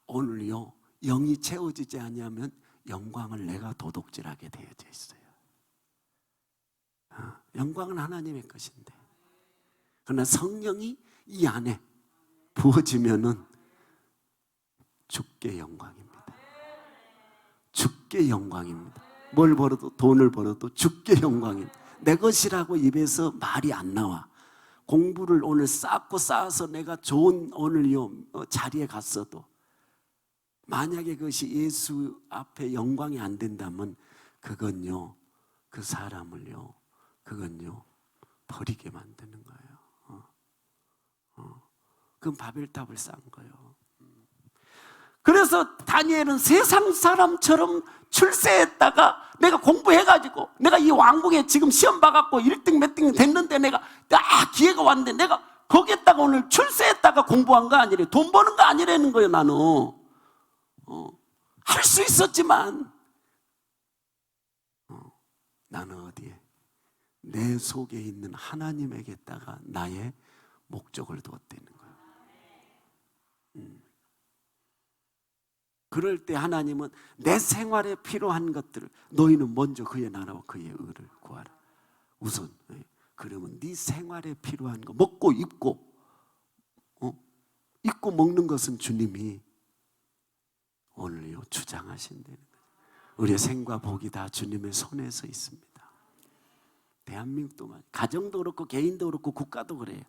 오늘요 영이 채워지지 아니하면 영광을 내가 도둑질하게 되어져 있어요. 영광은 하나님의 것인데, 그러나 성령이 이 안에 부어지면은 주께 영광입니다. 주께 영광입니다. 뭘 벌어도, 돈을 벌어도 주께 영광입니다. 내 것이라고 입에서 말이 안 나와. 공부를 오늘 쌓고 쌓아서 내가 좋은 오늘 자리에 갔어도 만약에 그것이 예수 앞에 영광이 안 된다면 그건요, 그 사람을요, 그건요 버리게 만드는 거예요. 그건 바벨탑을 쌓은 거예요. 그래서 다니엘은 세상 사람처럼 출세했다가, 내가 공부해가지고 내가 이 왕궁에 지금 시험 봐갖고 1등 몇 등 됐는데, 내가 기회가 왔는데 내가 거기에다가 오늘 출세했다가 공부한 거 아니래. 돈 버는 거 아니라는 거예요. 나는 할 수 있었지만 나는 어디에? 내 속에 있는 하나님에게다가 나의 목적을 두었다는 거예요. 그럴 때 하나님은 내 생활에 필요한 것들을 너희는 먼저 그의 나라와 그의 의를 구하라. 우선 그러면 네 생활에 필요한 거 먹고 입고 입고 먹는 것은 주님이 오늘요 주장하신다는 거예요. 우리의 생과 복이 다 주님의 손에서 있습니다. 대한민국도 가정도 그렇고 개인도 그렇고 국가도 그래요.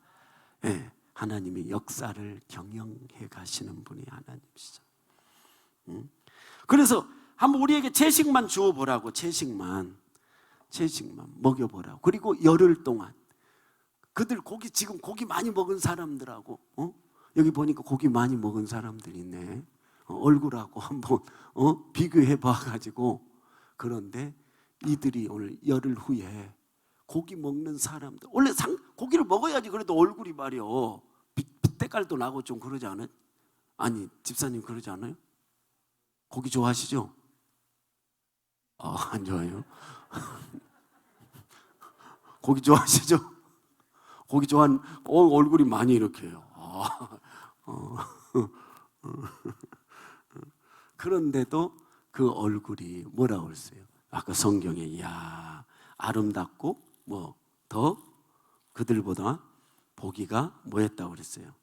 네, 하나님이 역사를 경영해 가시는 분이 하나님이시죠. 그래서 한번 우리에게 채식만 주어보라고. 채식만 먹여보라고. 그리고 열흘 동안 그들 지금 고기 많이 먹은 사람들하고 여기 보니까 고기 많이 먹은 사람들이 있네. 얼굴하고 한번 비교해 봐가지고. 그런데 이들이 오늘 열흘 후에 고기 먹는 사람들, 원래 고기를 먹어야지 그래도 얼굴이 말이요 빛깔도 나고 좀 그러지 않아요? 아니 집사님 그러지 않아요? 고기 좋아하시죠? 안 좋아해요? 고기 좋아하시죠? 고기 좋아하는 얼굴이 많이 이렇게 해요. 그런데도 그 얼굴이 뭐라고 그랬어요? 아까 성경에 이야 아름답고 뭐 더 그들보다 보기가 뭐였다고 그랬어요?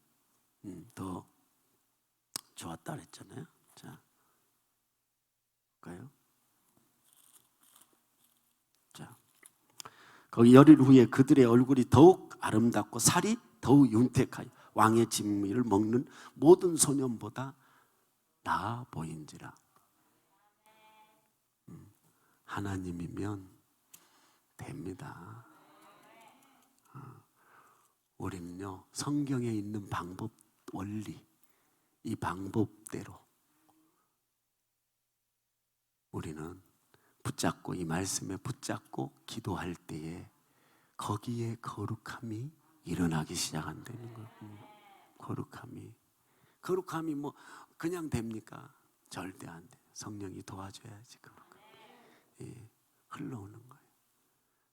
더 좋았다 그랬잖아요. 자, 볼까요? 자, 거기 열흘 후에 그들의 얼굴이 더욱 아름답고 살이 더욱 윤택하여 왕의 진미를 먹는 모든 소년보다 나아 보인지라. 하나님이면 됩니다. 우리는요 성경에 있는 방법 원리 이 방법대로 우리는 붙잡고 이 말씀에 붙잡고 기도할 때에 거기에 거룩함이 일어나기 시작한다는 거예요. 거룩함이 뭐 그냥 됩니까? 절대 안 돼요. 성령이 도와줘야지 거룩함이 흘러오는 거예요.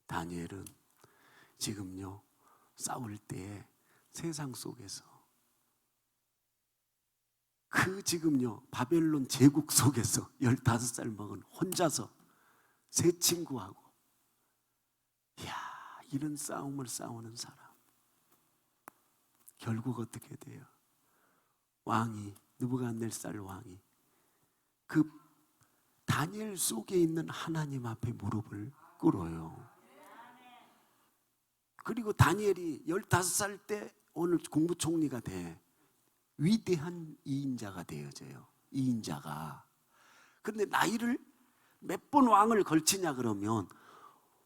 다니엘은 지금요 싸울 때 세상 속에서 지금요 바벨론 제국 속에서 15살 먹은 혼자서 세 친구하고 이런 싸움을 싸우는 사람 결국 어떻게 돼요? 왕이 느부갓네살 왕이 그 다니엘 속에 있는 하나님 앞에 무릎을 꿇어요. 그리고 다니엘이 15살 때 오늘 국무총리가 돼. 위대한 이인자가 되어져요. 이인자가. 그런데 나이를 몇 번 왕을 걸치냐 그러면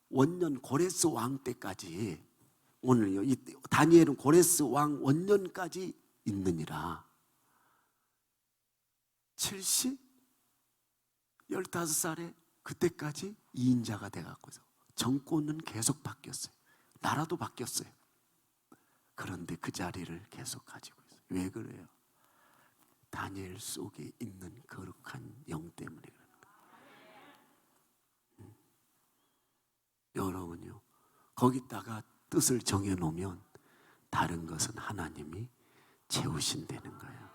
원년 고레스 왕 때까지 오늘요 이 다니엘은 고레스 왕 원년까지 있느니라 15살에 그때까지 이인자가 돼갖고서 정권은 계속 바뀌었어요. 나라도 바뀌었어요. 그런데 그 자리를 계속 가지고 있어요. 왜 그래요? 다니엘 속에 있는 거룩한 영 때문에 그러는 거예요. 여러분요 거기다가 뜻을 정해놓으면 다른 것은 하나님이 채우신다는 거예요.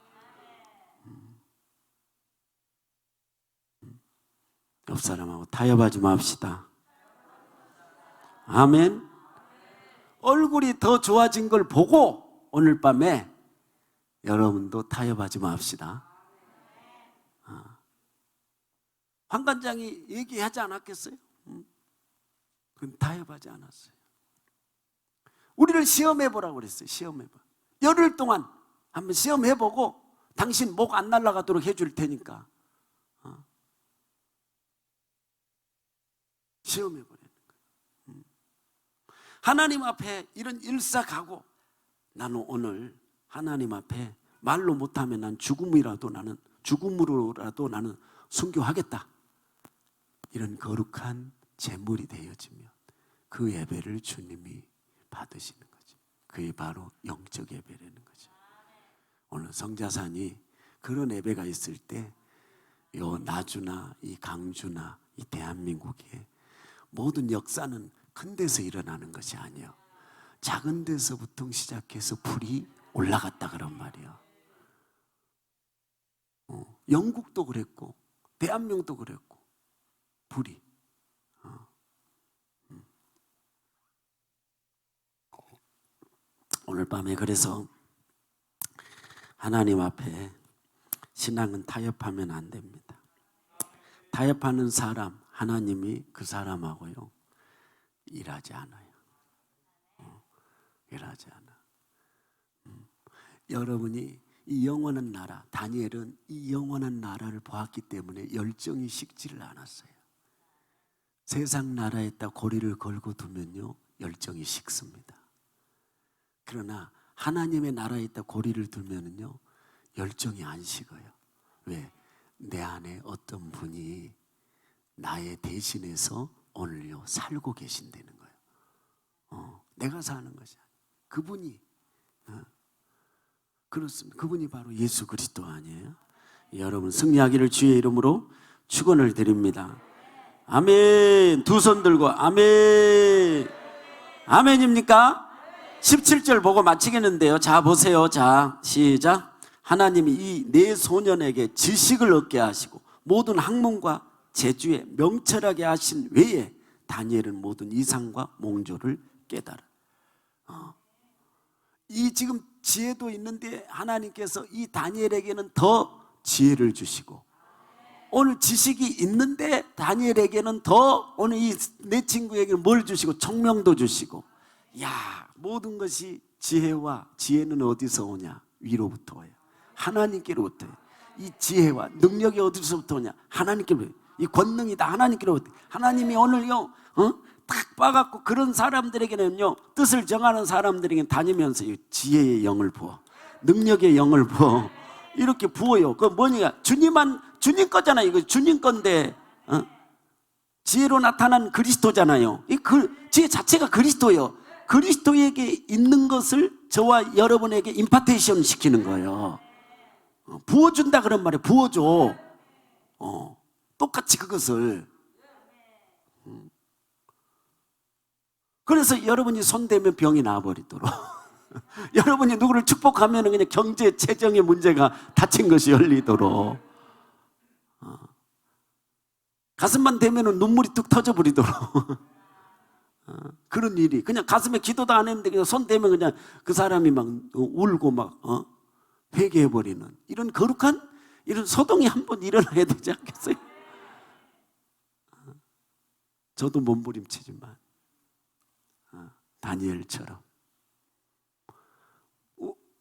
옆 사람하고 타협하지 맙시다. 아멘. 얼굴이 더 좋아진 걸 보고 오늘 밤에 여러분도 타협하지 맙시다. 환관장이 얘기하지 않았겠어요? 그건 타협하지 않았어요. 우리를 시험해보라고 그랬어요. 시험해봐. 열흘 동안 한번 시험해보고 당신 목 안 날아가도록 해줄 테니까 시험해보라는 거예요. 하나님 앞에 이런 일사각오 나는 오늘 하나님 앞에 말로 못하면 난 죽음으로라도 나는 순교하겠다. 이런 거룩한 제물이 되어지면 그 예배를 주님이 받으시는 거죠. 그게 바로 영적 예배라는 거죠. 오늘 성자산이 그런 예배가 있을 때 요 나주나 이 강주나 이 대한민국에 모든 역사는 큰 데서 일어나는 것이 아니에요. 작은 데서부터 시작해서 불이 올라갔다 그런 말이에요. 영국도 그랬고 대한민국도 그랬고 불이. 오늘 밤에 그래서 하나님 앞에 신앙은 타협하면 안 됩니다. 타협하는 사람, 하나님이 그 사람하고요 일하지 않아요. 일하지 않아. 여러분이 이 영원한 나라, 다니엘은 이 영원한 나라를 보았기 때문에 열정이 식지를 않았어요. 세상 나라에다 고리를 걸고 두면요 열정이 식습니다. 그러나 하나님의 나라에 있다 고리를 두면은요 열정이 안 식어요. 왜? 내 안에 어떤 분이 나의 대신해서 오늘요 살고 계신다는 거예요. 내가 사는 것이 아니에요. 그분이 그렇습니다. 그분이 바로 예수 그리스도 아니에요? 여러분 승리하기를 주의 이름으로 축원을 드립니다. 아멘. 두 손 들고 아멘. 아멘입니까? 17절 보고 마치겠는데요. 자 보세요. 자 시작. 하나님이 이 네 소년에게 지식을 얻게 하시고 모든 학문과 재주에 명철하게 하신 외에 다니엘은 모든 이상과 몽조를 깨달아. 이 지금 지혜도 있는데 하나님께서 이 다니엘에게는 더 지혜를 주시고 오늘 지식이 있는데 다니엘에게는 더 오늘 이 내 친구에게는 뭘 주시고 청명도 주시고 야 모든 것이 지혜는 어디서 오냐? 위로부터 와요. 하나님께로부터요. 이 지혜와 능력이 어디서부터 오냐? 하나님께로부터. 이 권능이 다 하나님께로부터. 하나님이 오늘요 딱 봐갖고 그런 사람들에게는요 뜻을 정하는 사람들에게는 다니면서 지혜의 영을 부어 능력의 영을 부어 이렇게 부어요. 그 뭐냐? 주님 거잖아요. 이거 주님 건데 지혜로 나타난 그리스도잖아요. 지혜 자체가 그리스도예요. 그리스도에게 있는 것을 저와 여러분에게 임파테이션 시키는 거예요. 부어준다 그런 말이에요. 부어줘. 똑같이 그것을. 그래서 여러분이 손대면 병이 나와버리도록 여러분이 누구를 축복하면 그냥 경제, 재정의 문제가 닫힌 것이 열리도록 가슴만 대면 눈물이 뚝 터져버리도록 그런 일이 그냥 가슴에 기도도 안 했는데 그냥 손 대면 그냥 그 사람이 막 울고 막 회개해버리는 이런 거룩한 이런 소동이 한번 일어나야 되지 않겠어요? 저도 몸부림치지만 다니엘처럼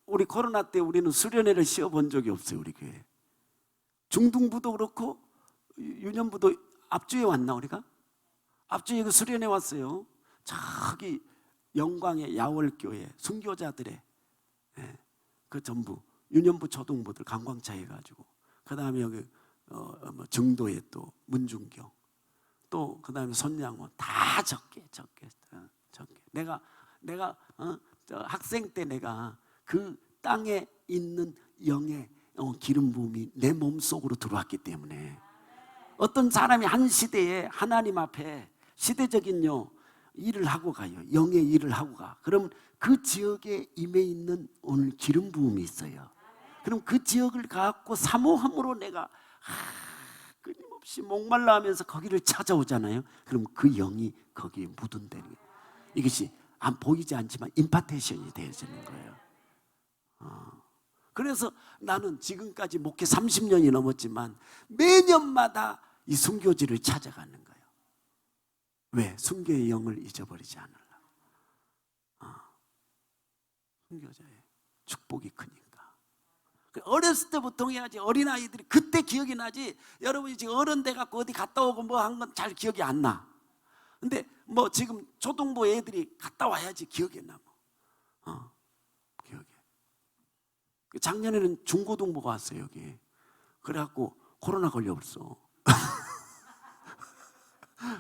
우리 코로나 때 우리는 수련회를 씌워본 적이 없어요. 우리 교회 중등부도 그렇고 유년부도 앞주에 왔나 우리가? 앞주에 그 수련회 왔어요. 저기 영광의 야월교회 순교자들의 그 전부 유년부 초등부들 관광차 해가지고 그 다음에 여기 정도에 또 문중교 또 그 다음에 손양원 다 적게 내가 학생 때 내가 그 땅에 있는 영의 기름 부음이 내 몸속으로 들어왔기 때문에 어떤 사람이 한 시대에 하나님 앞에 시대적인요 일을 하고 가요. 영의 일을 하고 가. 그럼 그 지역에 임해 있는 오늘 기름 부음이 있어요. 그럼 그 지역을 갖고 사모함으로 내가 끊임없이 목말라 하면서 거기를 찾아오잖아요. 그럼 그 영이 거기에 묻은다는 거예요. 이것이 안 보이지 않지만 임파테이션이 되어지는 거예요. 그래서 나는 지금까지 목회 30년이 넘었지만 매년마다 이 순교지를 찾아가는 거예요. 왜? 순교의 영을 잊어버리지 않으려고. 순교자의 축복이 크니까. 어렸을 때부터 해야지. 어린아이들이 그때 기억이 나지. 여러분이 지금 어른 돼갖고 어디 갔다 오고 뭐 한 건 잘 기억이 안 나. 근데 뭐 지금 초등부 애들이 갔다 와야지 기억이 나. 기억이. 작년에는 중고등부가 왔어요 여기. 그래갖고 코로나 걸려버렸어.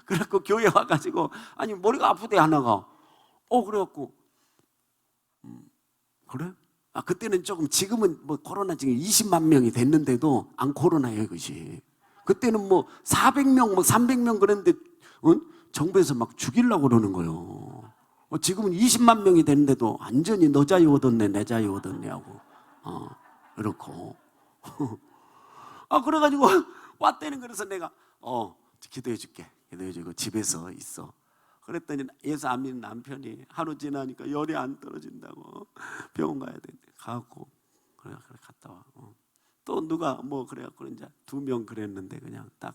그래갖고 교회 와가지고 아니 머리가 아프대 하나가. 그래갖고 그래? 그때는 조금 지금은 뭐 코로나 지금 20만 명이 됐는데도 안 코로나예요 이것이. 그때는 뭐 400명 뭐 300명 그랬는데 정부에서 막 죽이려고 그러는 거예요. 지금은 20만 명이 됐는데도 완전히 너 자유 얻었네 내 자유 얻었네 하고 그렇고 그래가지고 왔다는. 그래서 내가 기도해 줄게. 기도해 주고 집에서 있어. 그랬더니 예수 안 믿는 남편이 하루 지나니까 열이 안 떨어진다고 병원 가야 되는데 가고 그래 갔다 와. 또 누가 뭐 그래갖고 이제 2명 그랬는데 그냥 딱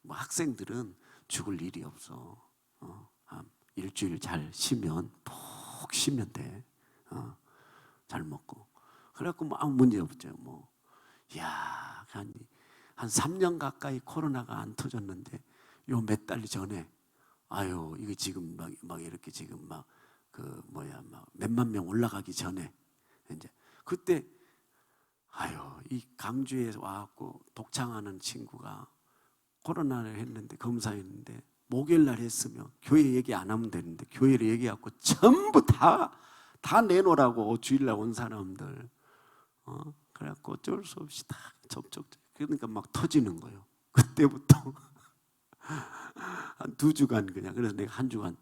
뭐 학생들은 죽을 일이 없어. 한 일주일 잘 쉬면 푹 쉬면 돼. 잘 먹고. 그래갖고 뭐 아무 문제 없죠. 뭐, 야, 한 3년 가까이 코로나가 안 터졌는데 요 몇 달 전에 아유 이거 지금 막 이렇게 지금 막 막 몇만 명 올라가기 전에 이제 그때 아유 이 강주에 와갖고 독창하는 친구가 코로나를 했는데 검사했는데 목요일 날 했으면 교회 얘기 안 하면 되는데 교회를 얘기하고 전부 다 내놓으라고 주일날 온 사람들 그래갖고 어쩔 수 없이 다 접촉. 그러니까 막 터지는 거예요. 그때부터 한 2주간 그냥. 그래서 내가 한 주간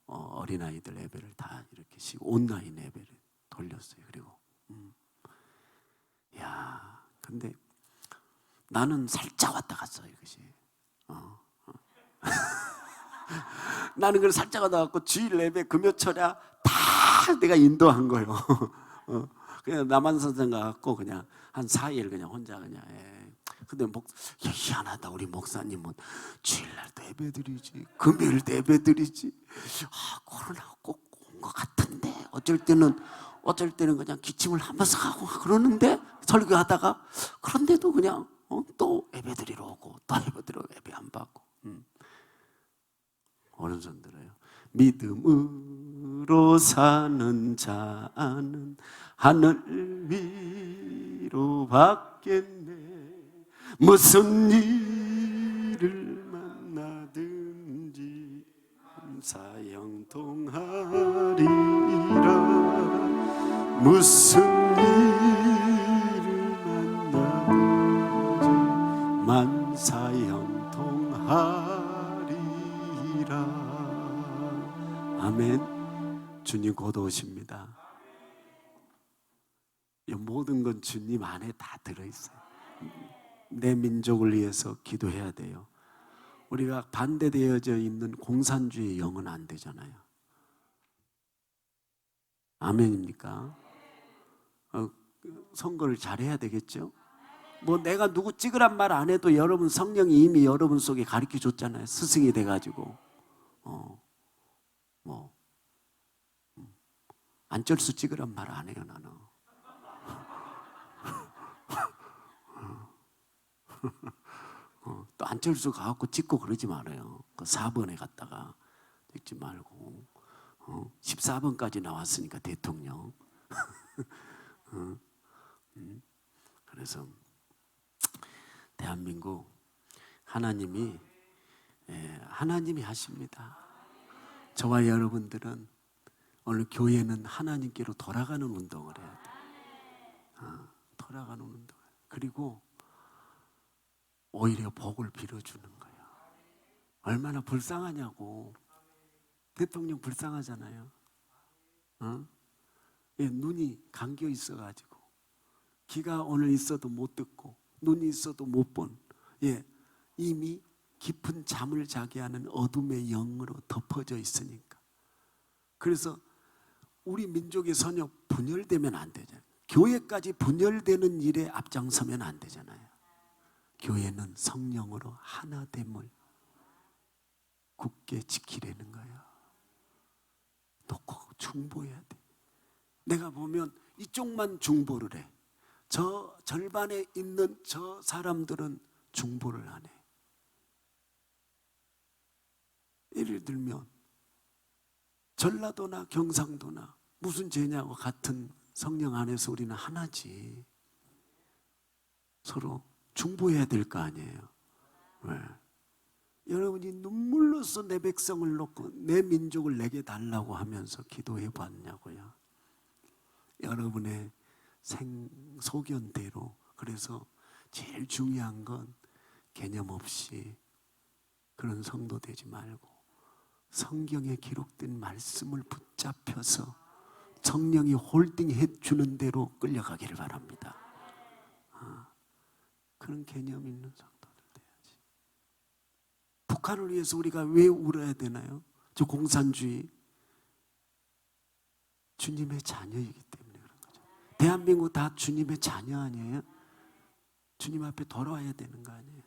어린아이들 예배를 다 이렇게 쉬고 온라인 예배를 돌렸어요. 그리고 야 근데 나는 살짝 왔다 갔어 이것이. 나는 그걸 살짝 왔다 갔고 주일 예배 금요철야 다 내가 인도한 거예요. 그냥 남한 선생 가갖고 그냥 한 4일 그냥 혼자 그냥. 근데 희한하다. 우리 목사님은 주일날도 예배드리지 금요일도 예배드리지. 코로나 꼭 온 것 같은데 어쩔 때는 그냥 기침을 하면서 가고 그러는데 설교하다가 그런데도 그냥 또 예배드리러 오고 또 예배드리러 예배 안 받고. 오른손 들어요. 믿음으로 사는 자는 하늘 위로 받겠네. 무슨 일을 만나든지 사형통하리라. 무슨 일을 만나든지 만사형통하리라. 아멘. 주님 곧 오십니다. 이 모든 건 주님 안에 다 들어있어요. 내 민족을 위해서 기도해야 돼요. 우리가 반대되어져 있는 공산주의 영은 안 되잖아요. 아멘입니까? 선거를 잘해야 되겠죠? 뭐 내가 누구 찍으란 말 안 해도 여러분 성령이 이미 여러분 속에 가르쳐 줬잖아요. 스승이 돼가지고. 안철수 찍으란 말 안 해요 나는. 또 안철수 가갖고 찍고 그러지 말아요. 그 4번에 갔다가 찍지 말고 14번까지 나왔으니까 대통령. 그래서 대한민국 하나님이 하십니다. 저와 여러분들은 오늘 교회는 하나님께로 돌아가는 운동을 해야 돼. 돌아가는 운동. 그리고 오히려 복을 빌어주는 거예요. 얼마나 불쌍하냐고. 대통령 불쌍하잖아요. 눈이 감겨 있어가지고 귀가 오늘 있어도 못 듣고 눈이 있어도 못 본, 이미 깊은 잠을 자게 하는 어둠의 영으로 덮어져 있으니까. 그래서 우리 민족의 선역 분열되면 안 되잖아요. 교회까지 분열되는 일에 앞장서면 안 되잖아요. 교회는 성령으로 하나됨을 굳게 지키려는 거예요. 놓고 중보해야 돼. 내가 보면 이쪽만 중보를 해. 저 절반에 있는 저 사람들은 중보를 안 해. 예를 들면 전라도나 경상도나 무슨 죄냐고 같은 성령 안에서 우리는 하나지. 서로 중보해야 될 거 아니에요. 왜? 여러분이 눈물로써 내 백성을 놓고 내 민족을 내게 달라고 하면서 기도해 봤냐고요. 여러분의 소견대로. 그래서 제일 중요한 건 개념 없이 그런 성도 되지 말고 성경에 기록된 말씀을 붙잡혀서 성령이 홀딩해 주는 대로 끌려가기를 바랍니다. 그런 개념 있는 성도들 돼야지. 북한을 위해서 우리가 왜 울어야 되나요? 저 공산주의 주님의 자녀이기 때문에 그런 거죠. 대한민국 다 주님의 자녀 아니에요? 주님 앞에 돌아와야 되는 거 아니에요?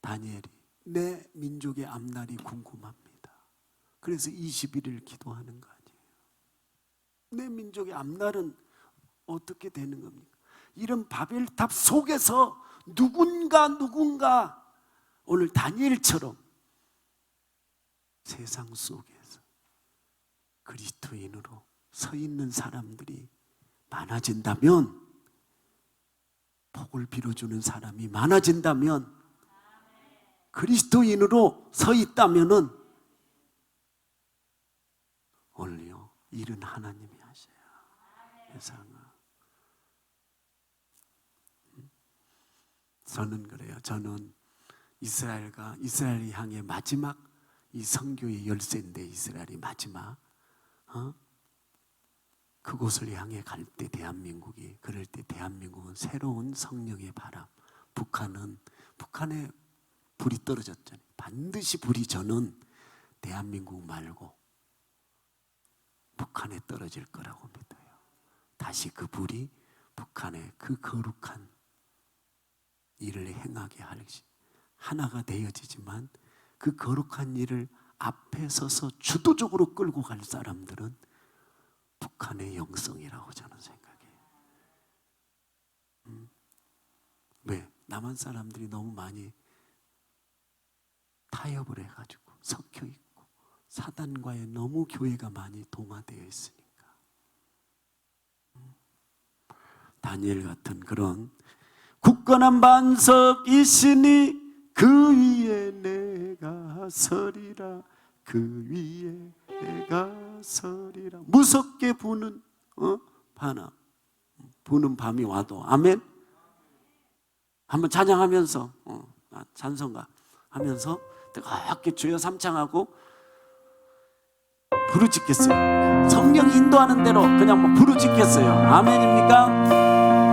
다니엘이 내 민족의 앞날이 궁금합니다. 그래서 21일 기도하는 거 아니에요? 내 민족의 앞날은 어떻게 되는 겁니까? 이런 바벨탑 속에서 누군가 오늘 다니엘처럼 세상 속에서 그리스도인으로 서 있는 사람들이 많아진다면, 복을 빌어주는 사람이 많아진다면, 그리스도인으로 서 있다면은 오늘요 일은 하나님이 하셔요. 세상은. 저는 그래요. 저는 이스라엘이 향해 마지막 이 선교의 열쇠인데, 이스라엘이 마지막 그곳을 향해 갈 때 대한민국이, 그럴 때 대한민국은 새로운 성령의 바람, 북한에 불이 떨어졌잖아요. 반드시 불이 저는 대한민국 말고 북한에 떨어질 거라고 믿어요. 다시 그 불이 북한에 그 거룩한 일을 행하게 할지, 하나가 되어지지만 그 거룩한 일을 앞에 서서 주도적으로 끌고 갈 사람들은 북한의 영성이라고 저는 생각해요. 왜? 남한 사람들이 너무 많이 타협을 해가지고 섞여 있고 사단과의 너무 교회가 많이 동화되어 있으니까. 다니엘 같은 그런 굳건한 반석이시니 그 위에 내가 서리라, 그 위에 내가 서리라. 무섭게 부는 바람, 부는 밤이 와도. 아멘. 한번 찬양하면서 찬송가 하면서 뜨겁게 주여 삼창하고 부르짖겠어요. 성령이 인도하는 대로 그냥 부르짖겠어요. 아멘입니까?